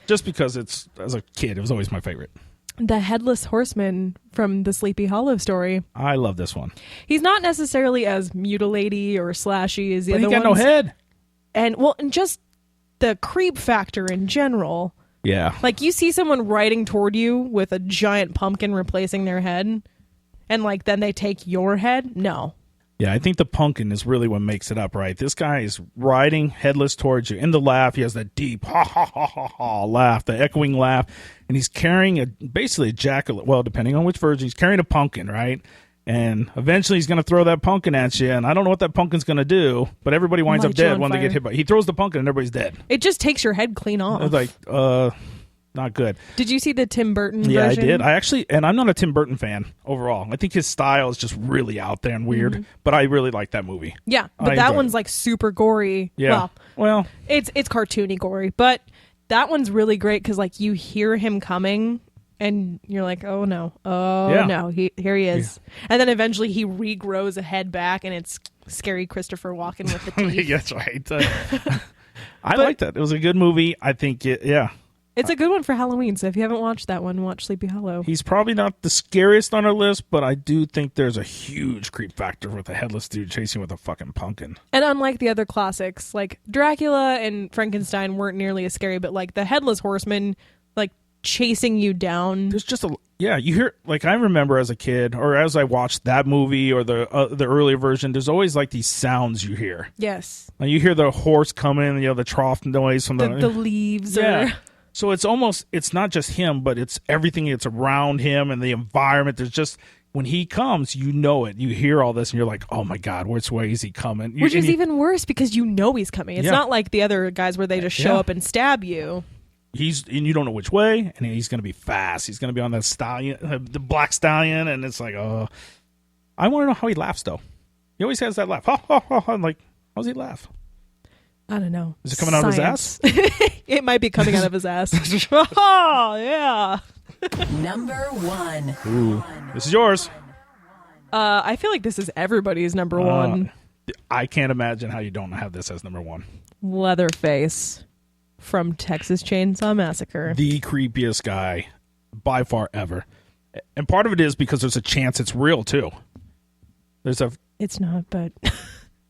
Just because as a kid, it was always my favorite. The Headless Horseman from the Sleepy Hollow story. I love this one. He's not necessarily as mutilatey or slashy as the other ones. But he got no head. And just the creep factor in general. Yeah. Like, you see someone riding toward you with a giant pumpkin replacing their head, and like then they take your head? No. Yeah, I think the pumpkin is really what makes it up, right? This guy is riding headless towards you. In the laugh, he has that deep ha ha ha ha ha laugh, the echoing laugh, and he's carrying basically a jackal. Well, depending on which version, he's carrying a pumpkin, right? And eventually he's going to throw that pumpkin at you, and I don't know what that pumpkin's going to do, but everybody winds up dead when they get hit by. He throws the pumpkin and everybody's dead. It just takes your head clean off. It's like, not good. Did you see the Tim Burton version? Yeah, I did. I actually, and I'm not a Tim Burton fan overall. I think his style is just really out there and weird, but I really like that movie. Yeah, but that one's like super gory. Yeah. Well, it's cartoony gory, but that one's really great because like you hear him coming and you're like, oh no, no, here he is. Yeah. And then eventually he regrows a head back and it's scary Christopher Walken with the teeth. That's right. I like that. It was a good movie. I think it's a good one for Halloween, so if you haven't watched that one, watch Sleepy Hollow. He's probably not the scariest on our list, but I do think there's a huge creep factor with a headless dude chasing with a fucking pumpkin. And unlike the other classics, like Dracula and Frankenstein weren't nearly as scary, but like the Headless Horseman, like chasing you down. There's just you hear, like I remember as a kid, or as I watched that movie or the earlier version, there's always like these sounds you hear. Yes. Like, you hear the horse coming, the trough noise from the leaves. Yeah. So it's not just him, but it's everything that's around him and the environment. There's just, when he comes, you know it. You hear all this and you're like, oh my God, which way is he coming? Which is even worse because you know he's coming. It's not like the other guys where they just show up and stab you. And you don't know which way, and he's going to be fast. He's going to be on that stallion, the black stallion, and it's like, oh. I want to know how he laughs, though. He always has that laugh. Ha, ha, ha, ha. I'm like, how's he laugh? I don't know. Is it coming out of his ass? It might be coming out of his ass. Oh, yeah. Number 1. Ooh, this is yours. I feel like this is everybody's number 1. I can't imagine how you don't have this as number 1. Leatherface from Texas Chainsaw Massacre. The creepiest guy by far ever. And part of it is because there's a chance it's real, too. It's not, but...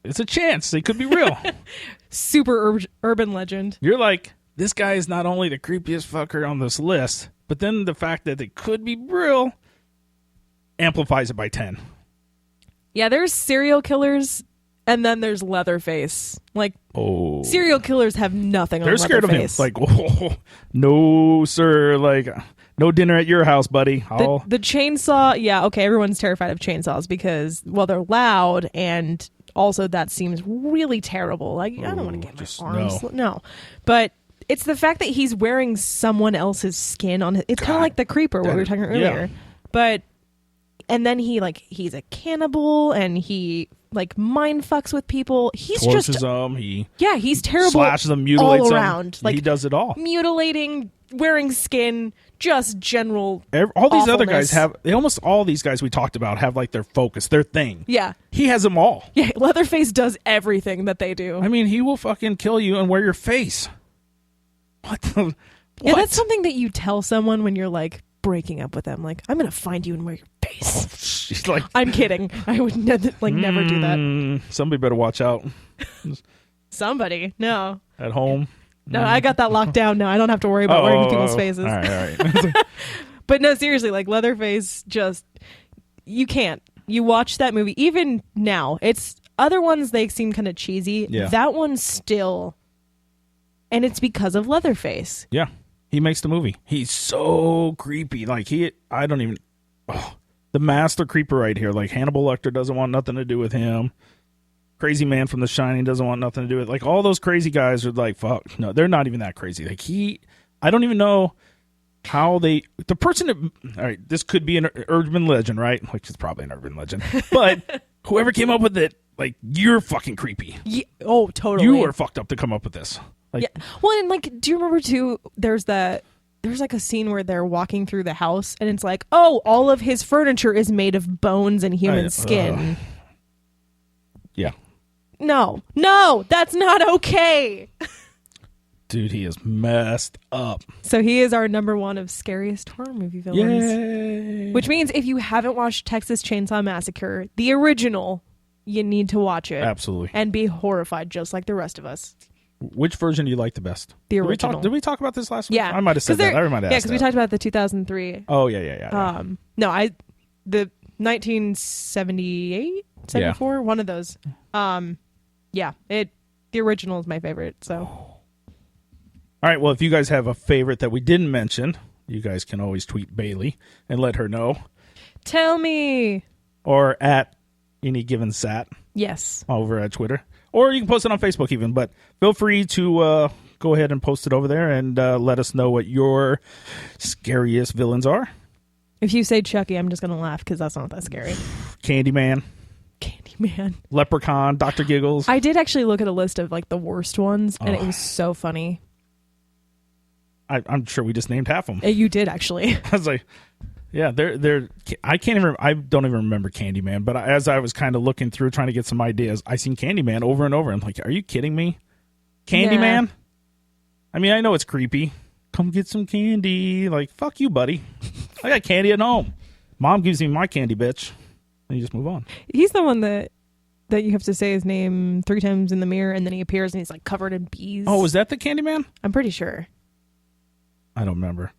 It's a chance. It could be real. Super urban legend. You're like, this guy is not only the creepiest fucker on this list, but then the fact that it could be real amplifies it by 10. Yeah, there's serial killers, and then there's Leatherface. Like, serial killers have nothing on Leatherface. They're scared of him. Like, oh, no, sir. Like, no dinner at your house, buddy. The chainsaw, yeah, okay, everyone's terrified of chainsaws because, well, they're loud, and also that seems really terrible. Like, I don't want to get my arms. No. But it's the fact that he's wearing someone else's skin on it. It's kind of like the creeper, what we were talking about earlier. But, and then he's a cannibal, and he mind fucks with people. He's tortures them. He's terrible. Slashes them, mutilates all around. Them. He does it all. Mutilating, wearing skin, just general. All these other guys almost all these guys we talked about have like their focus, their thing. Yeah. He has them all. Yeah, Leatherface does everything that they do. I mean, he will fucking kill you and wear your face. What the? Yeah, that's something that you tell someone when you're like breaking up with them. Like, I'm gonna find you and wear your face. Oh, she's like, I'm kidding. I would never do that. Somebody better watch out. Somebody, no. At home. No, I got that locked down now. I don't have to worry about wearing people's faces. All right. But no, seriously, like Leatherface, you can't. You watch that movie, even now. It's other ones, they seem kind of cheesy. Yeah. That one still, and it's because of Leatherface. Yeah, he makes the movie. He's so creepy. Like the master creeper right here. Like Hannibal Lecter doesn't want nothing to do with him. Crazy man from The Shining doesn't want nothing to do with it. Like all those crazy guys are like, fuck, no, they're not even that crazy. Like I don't even know. How the person all right, this could be an urban legend, right? Which is probably an urban legend. But whoever came up with it, like, you're fucking creepy. Yeah, oh, totally. You were fucked up to come up with this. Like, yeah. Well, and like, do you remember too? There's like a scene where they're walking through the house, and it's like, oh, all of his furniture is made of bones and human skin. Yeah. No, that's not okay. Dude, he is messed up. So he is our number one of scariest horror movie villains. Yay. Which means if you haven't watched Texas Chainsaw Massacre, the original, you need to watch it. Absolutely. And be horrified just like the rest of us. Which version do you like the best? The original. Did we talk about this last week? Yeah. I might have said that. I might have asked because we talked about the 2003. Oh, yeah. No, the 1978, 74, one of those. The original is my favorite, so... All right, well, if you guys have a favorite that we didn't mention, you guys can always tweet Bailey and let her know. Tell me. Or at any given sat. Yes. Over at Twitter. Or you can post it on Facebook even. But feel free to go ahead and post it over there and let us know what your scariest villains are. If you say Chucky, I'm just going to laugh because that's not that scary. Candyman. Leprechaun. Dr. Giggles. I did actually look at a list of like the worst ones, and it was so funny. I'm sure we just named half of them. You did, actually. I was like, yeah, they're. I don't even remember Candyman. But as I was kind of looking through, trying to get some ideas, I seen Candyman over and over. I'm like, are you kidding me? Candyman? Nah. I mean, I know it's creepy. Come get some candy. Like, fuck you, buddy. I got candy at home. Mom gives me my candy, bitch. And you just move on. He's the one that you have to say his name 3 times in the mirror, and then he appears and he's like covered in bees. Oh, was that the Candyman? I'm pretty sure. I don't remember.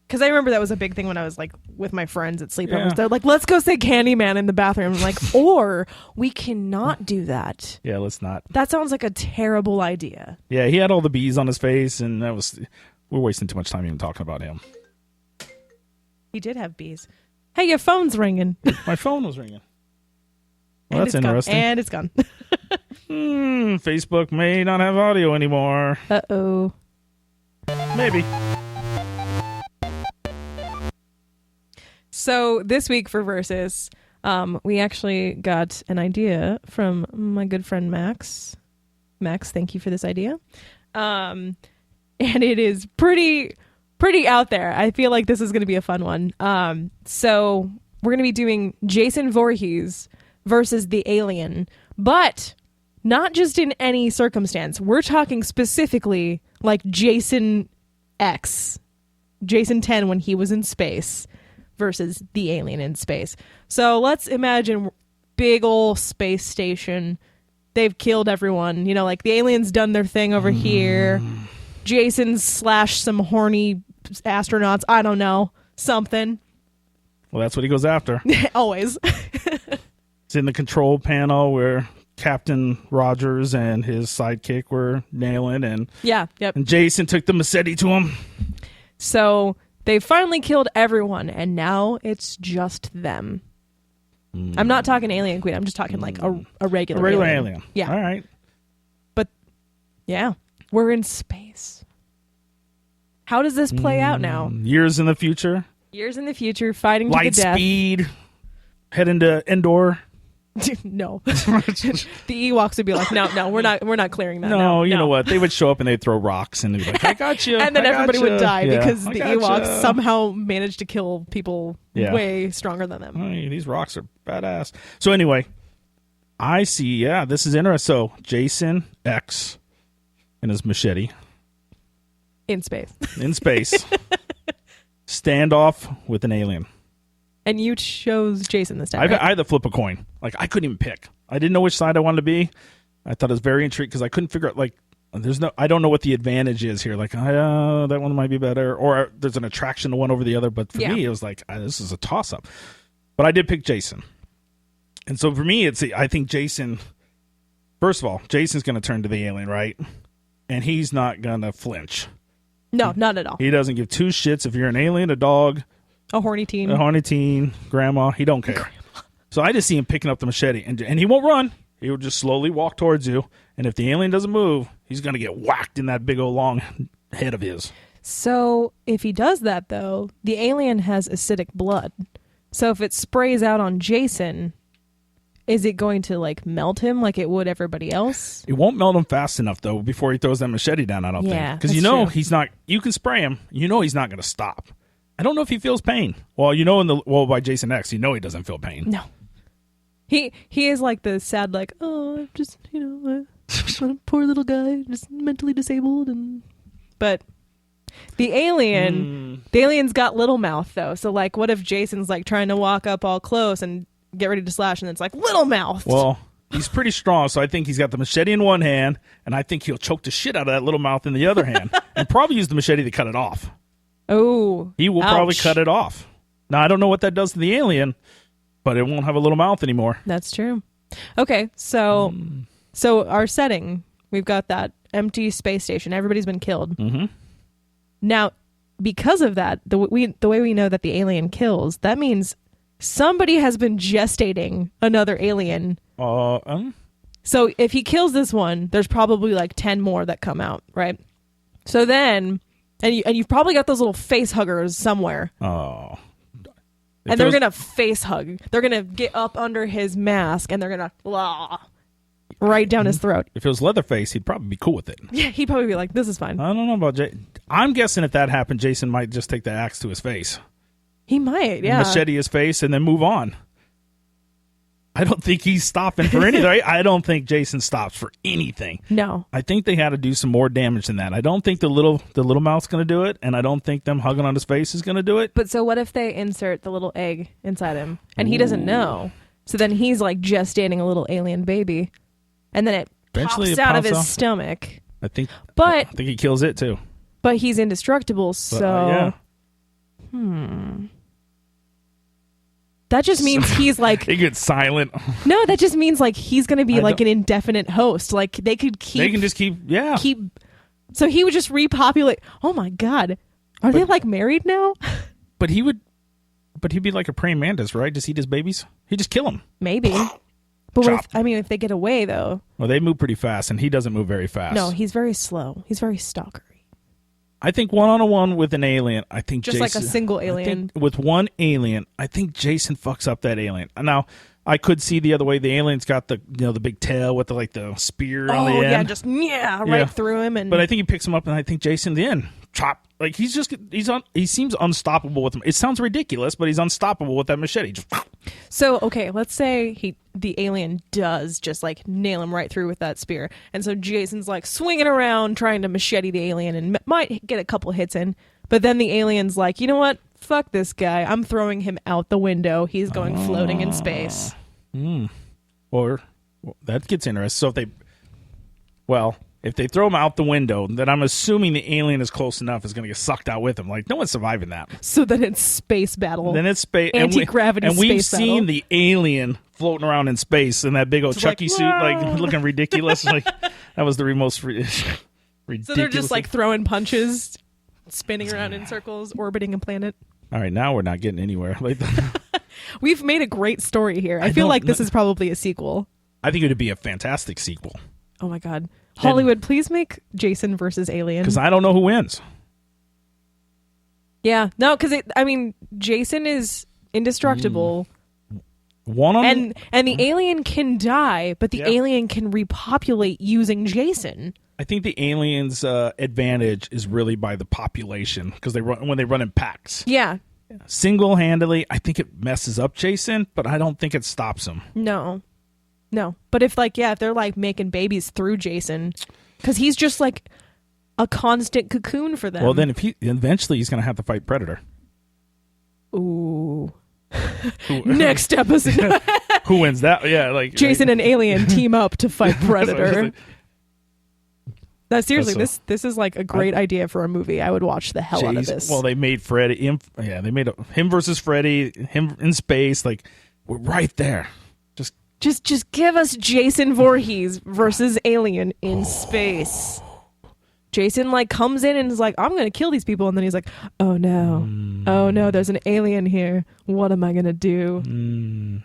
Because I remember that was a big thing when I was like with my friends at sleepovers. They're like, let's go say Candyman in the bathroom. I'm like, or we cannot do that. Yeah, let's not. That sounds like a terrible idea. Yeah, he had all the bees on his face, and we're wasting too much time even talking about him. He did have bees. Hey, your phone's ringing. My phone was ringing. Well, and that's interesting. And it's gone. Facebook may not have audio anymore. Uh-oh. Maybe. So this week for Versus, we actually got an idea from my good friend Max. Max, thank you for this idea. And it is pretty out there. I feel like this is going to be a fun one. So we're going to be doing Jason Voorhees versus the Alien, but not just in any circumstance. We're talking specifically like Jason X, Jason 10 when he was in space versus the alien in space. So let's imagine big old space station. They've killed everyone. You know, like the aliens done their thing over here. Jason slashed some horny astronauts. I don't know. Something. Well, that's what he goes after. Always. It's in the control panel where Captain Rogers and his sidekick were nailing, and and Jason took the machete to him. So they finally killed everyone, and now it's just them. I'm not talking Alien Queen. I'm just talking like a regular alien. Yeah. All right. But yeah, we're in space. How does this play out now? Years in the future. Years in the future, fighting to Light the death. speed. Heading to Endor. No. The Ewoks would be like, no, we're not clearing that. No, you know what? They would show up and they'd throw rocks and they'd be like, I got you. And then everybody would die because the Ewoks gotcha. somehow managed to kill people way stronger than them. Hey, these rocks are badass. So anyway, I see, this is interesting. So Jason X and his machete. In space. Standoff with an alien. And you chose Jason this time, right? I had to flip a coin. Like, I couldn't even pick. I didn't know which side I wanted to be. I thought it was very intriguing because I couldn't figure out, like, I don't know what the advantage is here. Like, that one might be better. Or there's an attraction to one over the other. But for me, it was like, this is a toss-up. But I did pick Jason. And so for me, I think Jason, first of all, Jason's going to turn to the alien, right? And he's not going to flinch. No, not at all. He doesn't give two shits if you're an alien, a dog, a horny teen, grandma. He don't care. So I just see him picking up the machete, and he won't run. He will just slowly walk towards you. And if the alien doesn't move, he's going to get whacked in that big old long head of his. So if he does that, though, the alien has acidic blood. So if it sprays out on Jason, is it going to like melt him like it would everybody else? It won't melt him fast enough though before he throws that machete down. I don't think, because true. he's not. You can spray him. He's not going to stop. I don't know if he feels pain. Well, by Jason X, he doesn't feel pain. No, he is like the sad like, oh, I'm just poor little guy, just mentally disabled, but. The alien's got little mouth though. So like, what if Jason's like trying to walk up all close and get ready to slash, and it's like little mouth? Well, he's pretty strong, so I think he's got the machete in one hand, and I think he'll choke the shit out of that little mouth in the other hand, and probably use the machete to cut it off. Oh, he will probably cut it off. Now I don't know what that does to the alien, but it won't have a little mouth anymore. That's true. Okay, so our setting, we've got that empty space station. Everybody's been killed. Mm-hmm. Now, because of that, the way we know that the alien kills, that means somebody has been gestating another alien. So if he kills this one, there's probably like 10 more that come out, right? So then, and you've probably got those little face huggers somewhere. Oh. And they're going to face hug. They're going to get up under his mask, and they're going to right down his throat. If it was Leatherface, he'd probably be cool with it. Yeah, he'd probably be like, this is fine. I don't know about I'm guessing if that happened, Jason might just take the axe to his face. He might, yeah. Machete his face and then move on. I don't think he's stopping for anything. I don't think Jason stops for anything. No. I think they had to do some more damage than that. I don't think the little mouth's going to do it, and I don't think them hugging on his face is going to do it. But so what if they insert the little egg inside him, and he doesn't know? So then he's like gestating a little alien baby. And then it Eventually pops it out pops of his off. stomach. I think he kills it too. But he's indestructible, so... yeah. That just means he's like... He gets silent. No, that just means like he's going to be like an indefinite host. Like they could keep... They can just keep... Yeah. So he would just repopulate... Oh my God. Are they like married now? But he'd be like a praying mantis, right? Just eat his babies? He'd just kill them. Maybe. But if they get away, though... Well, they move pretty fast, and he doesn't move very fast. No, he's very slow. He's very stalkery. I think one-on-one with an alien, I think Just Jason... like a single alien. With one alien, I think Jason fucks up that alien. Now, I could see the other way. The alien's got the the big tail with the spear on the end. Oh, yeah, just right through him. But I think he picks him up, and I think Jason's in. Chop. Like, he seems unstoppable with him. It sounds ridiculous, but he's unstoppable with that machete. So, okay, let's say the alien does just like nail him right through with that spear. And so Jason's like swinging around trying to machete the alien and might get a couple hits in. But then the alien's like, you know what? Fuck this guy. I'm throwing him out the window. He's going floating in space. Or that gets interesting. So if they throw him out the window, then I'm assuming the alien is close enough is going to get sucked out with him. Like, no one's surviving that. So then it's space battle. Then it's space. Anti-gravity space battle. And we've seen the alien floating around in space in that big old Chucky suit, like looking ridiculous. Like, that was the most ridiculous. So they're just like throwing punches, spinning around in circles, orbiting a planet. All right, now we're not getting anywhere. Like, we've made a great story here. I feel like this is probably a sequel. I think it would be a fantastic sequel. Oh my God. Hollywood, please make Jason versus Alien. Because I don't know who wins. Yeah. No, because Jason is indestructible. And the alien can die, but the alien can repopulate using Jason. I think the alien's advantage is really by the population, because when they run in packs. Yeah. Single-handedly, I think it messes up Jason, but I don't think it stops him. No. But if they're like making babies through Jason, because he's just like a constant cocoon for them. Well, then eventually he's going to have to fight Predator. Ooh. Next episode. Who wins that? Yeah, like Jason and Alien team up to fight Predator. Seriously, this is like a great idea for a movie. I would watch the hell out of this. Well, they made Freddy. They made him versus Freddy, him in space. Like, we're right there. Just give us Jason Voorhees versus Alien in space. Jason comes in and is like, I'm gonna kill these people, and then he's like, oh no, there's an alien here. What am I gonna do?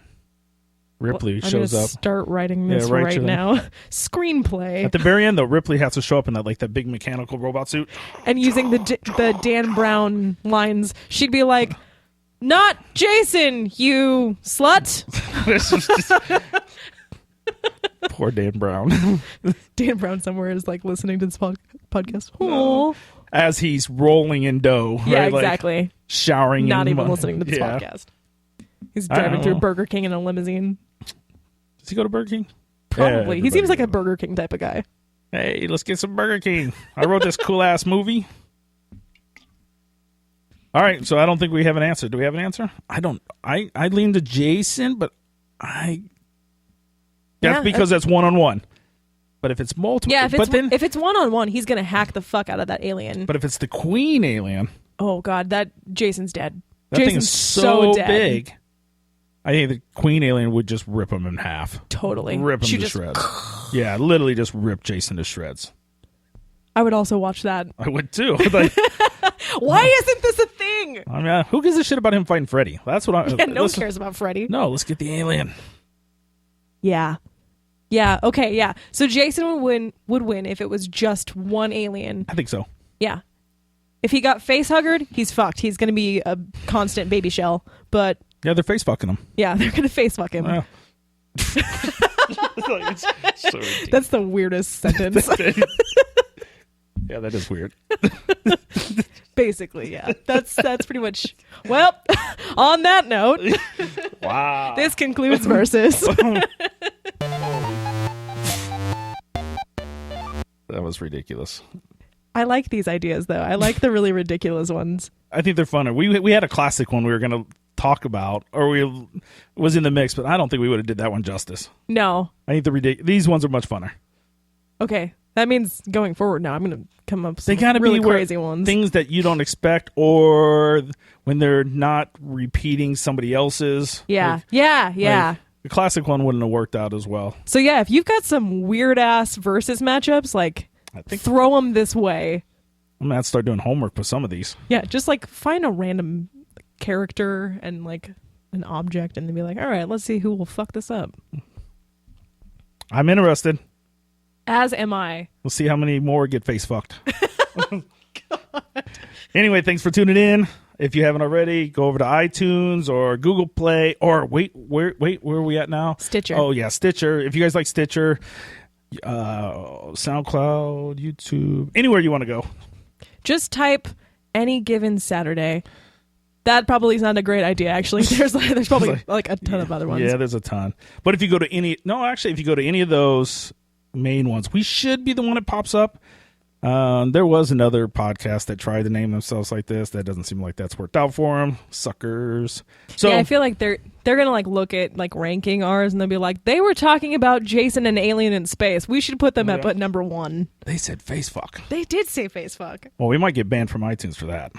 Ripley I'm shows gonna up. Start writing this Yeah, right right to now. Screenplay. At the very end, though, Ripley has to show up in that that big mechanical robot suit. And using the Dan Brown lines, she'd be like, "Not Jason, you slut." Poor Dan Brown. Dan Brown somewhere is like listening to this podcast. Aww. As he's rolling in dough. Yeah, right? Like, exactly. showering Not in even mud. listening to this Yeah. podcast. He's I don't driving through know. Burger King in a limousine. Does he go to Burger King? Probably. Yeah, He seems like a everybody Burger King type of guy. Hey, let's get some Burger King. I wrote this cool ass movie. All right, so I don't think we have an answer. Do we have an answer? I don't. I lean to Jason, but that's Yeah, because that's 1-on-1. But if it's multiple, Yeah, if it's one-on-one, he's going to hack the fuck out of that alien. but if it's the Queen alien, Oh, God, that Jason's dead. that Jason's thing is so dead. big. I think the Queen alien would just rip him in half. Totally. Rip him She to just- shreds. Yeah, literally just rip Jason to shreds. I would also watch that. I would too. Like, Why isn't this a thing? I mean, who gives a shit about him fighting Freddy? That's what I. Yeah, no one let's- cares about Freddy. No, let's get the alien. Yeah. Yeah, okay, yeah. So Jason would win if it was just one alien. I think so. Yeah. If he got face-huggered, he's fucked. He's going to be a constant baby shell. But, Yeah, they're face fucking him. yeah, they're going to face-fuck him. Wow. It's so ridiculous. That's the weirdest sentence. Yeah, that is weird. Basically, yeah. That's pretty much... Well, on that note, Wow. this concludes Versus. That was ridiculous. I like these ideas, though. I like the really ridiculous ones. I think they're funner. We had a classic one we were going to talk about, or was in the mix, but I don't think we would have did that one justice. No. I think these ones are much funner. Okay. That means going forward now, I'm going to come up with They some got to really be where crazy ones. things that you don't expect, or when they're not repeating somebody else's. Yeah. Like- Yeah. like, the classic one wouldn't have worked out as well. So, yeah, if you've got some weird-ass Versus matchups, like, I think throw them this way. I'm gonna have to start doing homework with some of these. Yeah, just, like, find a random character and, like, an object and then be like, all right, let's see who will fuck this up. I'm interested. As am I. We'll see how many more get face fucked. Anyway, thanks for tuning in. If you haven't already, go over to iTunes or Google Play, or wait, where are we at now? Stitcher. Oh yeah, Stitcher. If you guys like Stitcher, SoundCloud, YouTube, anywhere you want to go. Just type any given Saturday. That probably is not a great idea, actually. There's probably like a ton of other ones. Yeah, there's a ton. But if you go to if you go to any of those main ones, we should be the one that pops up. There was another podcast that tried to name themselves like this. That doesn't seem like that's worked out for them. Suckers. So yeah, I feel like they're gonna like look at like ranking ours and they'll be like, they were talking about Jason and Alien in Space. We should put them at number 1. they said face fuck. They did say face fuck. Well, we might get banned from iTunes for that.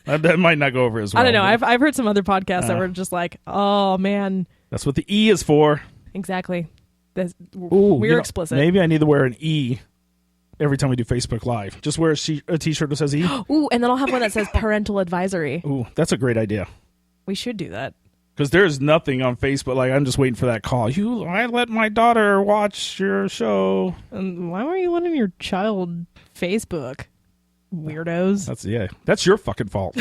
That might not go over as well. I don't know. I've heard some other podcasts that were just like, oh man, That's what the E is for. exactly. Ooh, We're explicit. Maybe I need to wear an E every time we do Facebook Live. Just wear a T-shirt that says E. Ooh, and then I'll have one that says parental advisory. Ooh, that's a great idea. We should do that. Because there's nothing on Facebook. Like, I'm just waiting for that call. I let my daughter watch your show. And why were you letting your child Facebook? Weirdos. That's your fucking fault.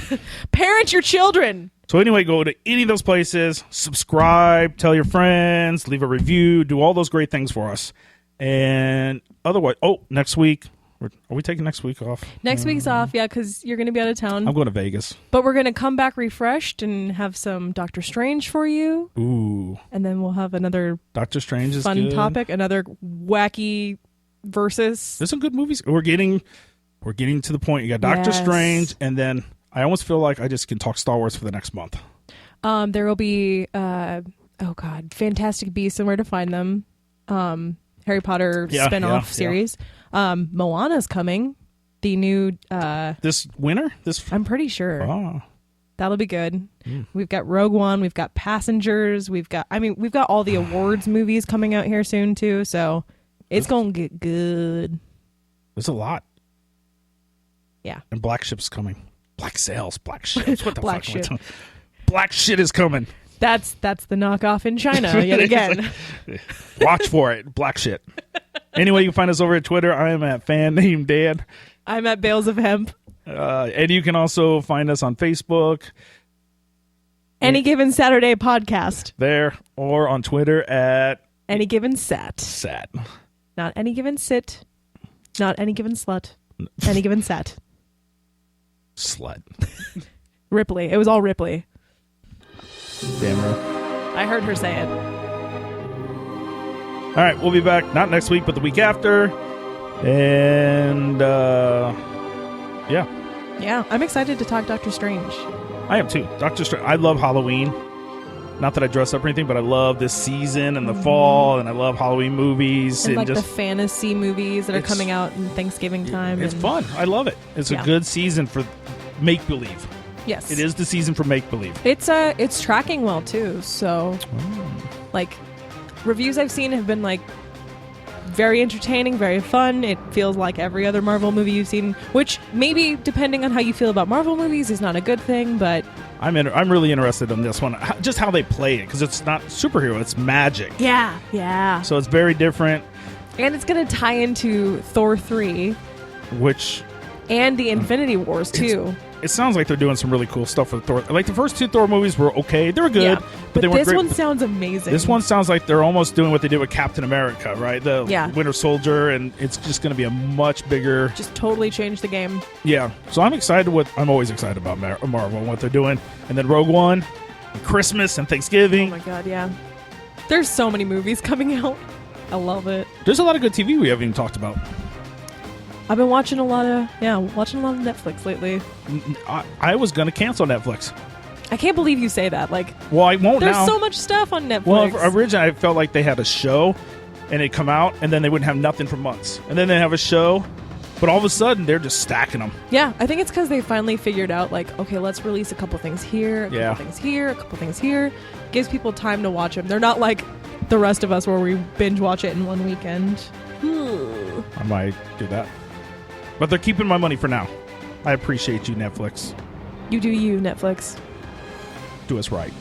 Parent your children. So anyway, go to any of those places, subscribe, tell your friends, leave a review, do all those great things for us. And otherwise, next week, are we taking next week off? Next week's off, yeah, because you're going to be out of town. I'm going to Vegas. But we're going to come back refreshed and have some Doctor Strange for you. Ooh. And then we'll have another Doctor Strange is fun good. topic, another wacky Versus. There's some good movies. We're getting to the point. You got Doctor Yes. Strange, and then I almost feel like I just can talk Star Wars for the next month. There will be, Fantastic Beasts and Where to Find Them. Harry Potter spinoff series. Moana's coming. The new... This winter? I'm pretty sure. Oh. That'll be good. We've got Rogue One. We've got Passengers. We've got all the awards movies coming out here soon, too. So it's going to get good. There's a lot. Yeah. And Black Ship's coming. Black Sails, Black Ships. What the Black fuck am I Ship. talking- Black shit is coming. That's the knockoff in China yet again. Watch for it. Black shit. Anyway, you can find us over at Twitter. I am at fan named Dan. I'm at Bales of Hemp. And you can also find us on Facebook. Any Given Saturday podcast. There. Or on Twitter at Any Given Sat. Sat. Not Any Given Sit. Not Any Given Slut. Any Given Sat. Slut. Ripley. It was all Ripley. Damn right. I heard her say it. All right, we'll be back not next week, but the week after. And yeah. Yeah, I'm excited to talk Doctor Strange. I am too. Doctor Strange. I love Halloween. Not that I dress up or anything, but I love this season and the fall, and I love Halloween movies. And like just, the fantasy movies that are coming out in Thanksgiving time. It's fun. I love it. It's a good season for make-believe. Yes. It is the season for make-believe. It's tracking well, too. So, like, reviews I've seen have been, like, very entertaining, very fun. It feels like every other Marvel movie you've seen, which maybe, depending on how you feel about Marvel movies, is not a good thing, but... I'm really interested in this one. Just how they play it, because it's not superhero, it's magic. Yeah. So it's very different. And it's going to tie into Thor 3. Which... And the Infinity Wars, too. It sounds like they're doing some really cool stuff with Thor. Like, the first two Thor movies were okay. They were good, but they weren't this great. one sounds amazing. This one sounds like they're almost doing what they did with Captain America, right? The Winter Soldier, and it's just going to be a much bigger... Just totally change the game. Yeah. So I'm excited I'm always excited about Marvel and what they're doing. And then Rogue One, and Christmas, and Thanksgiving. Oh my god, yeah. There's so many movies coming out. I love it. There's a lot of good TV we haven't even talked about. I've been watching a lot of Netflix lately. I was going to cancel Netflix. I can't believe you say that. Like, well, I won't there's now. so much stuff on Netflix. Well, originally I felt like they had a show, and it'd come out, and then they wouldn't have nothing for months. And then they have a show, but all of a sudden, they're just stacking them. Yeah, I think it's because they finally figured out, like, okay, let's release a couple things here, a couple things here, a couple things here. Gives people time to watch them. They're not like the rest of us where we binge watch it in one weekend. I might do that. But they're keeping my money for now. I appreciate you, Netflix. You do you, Netflix. Do us right.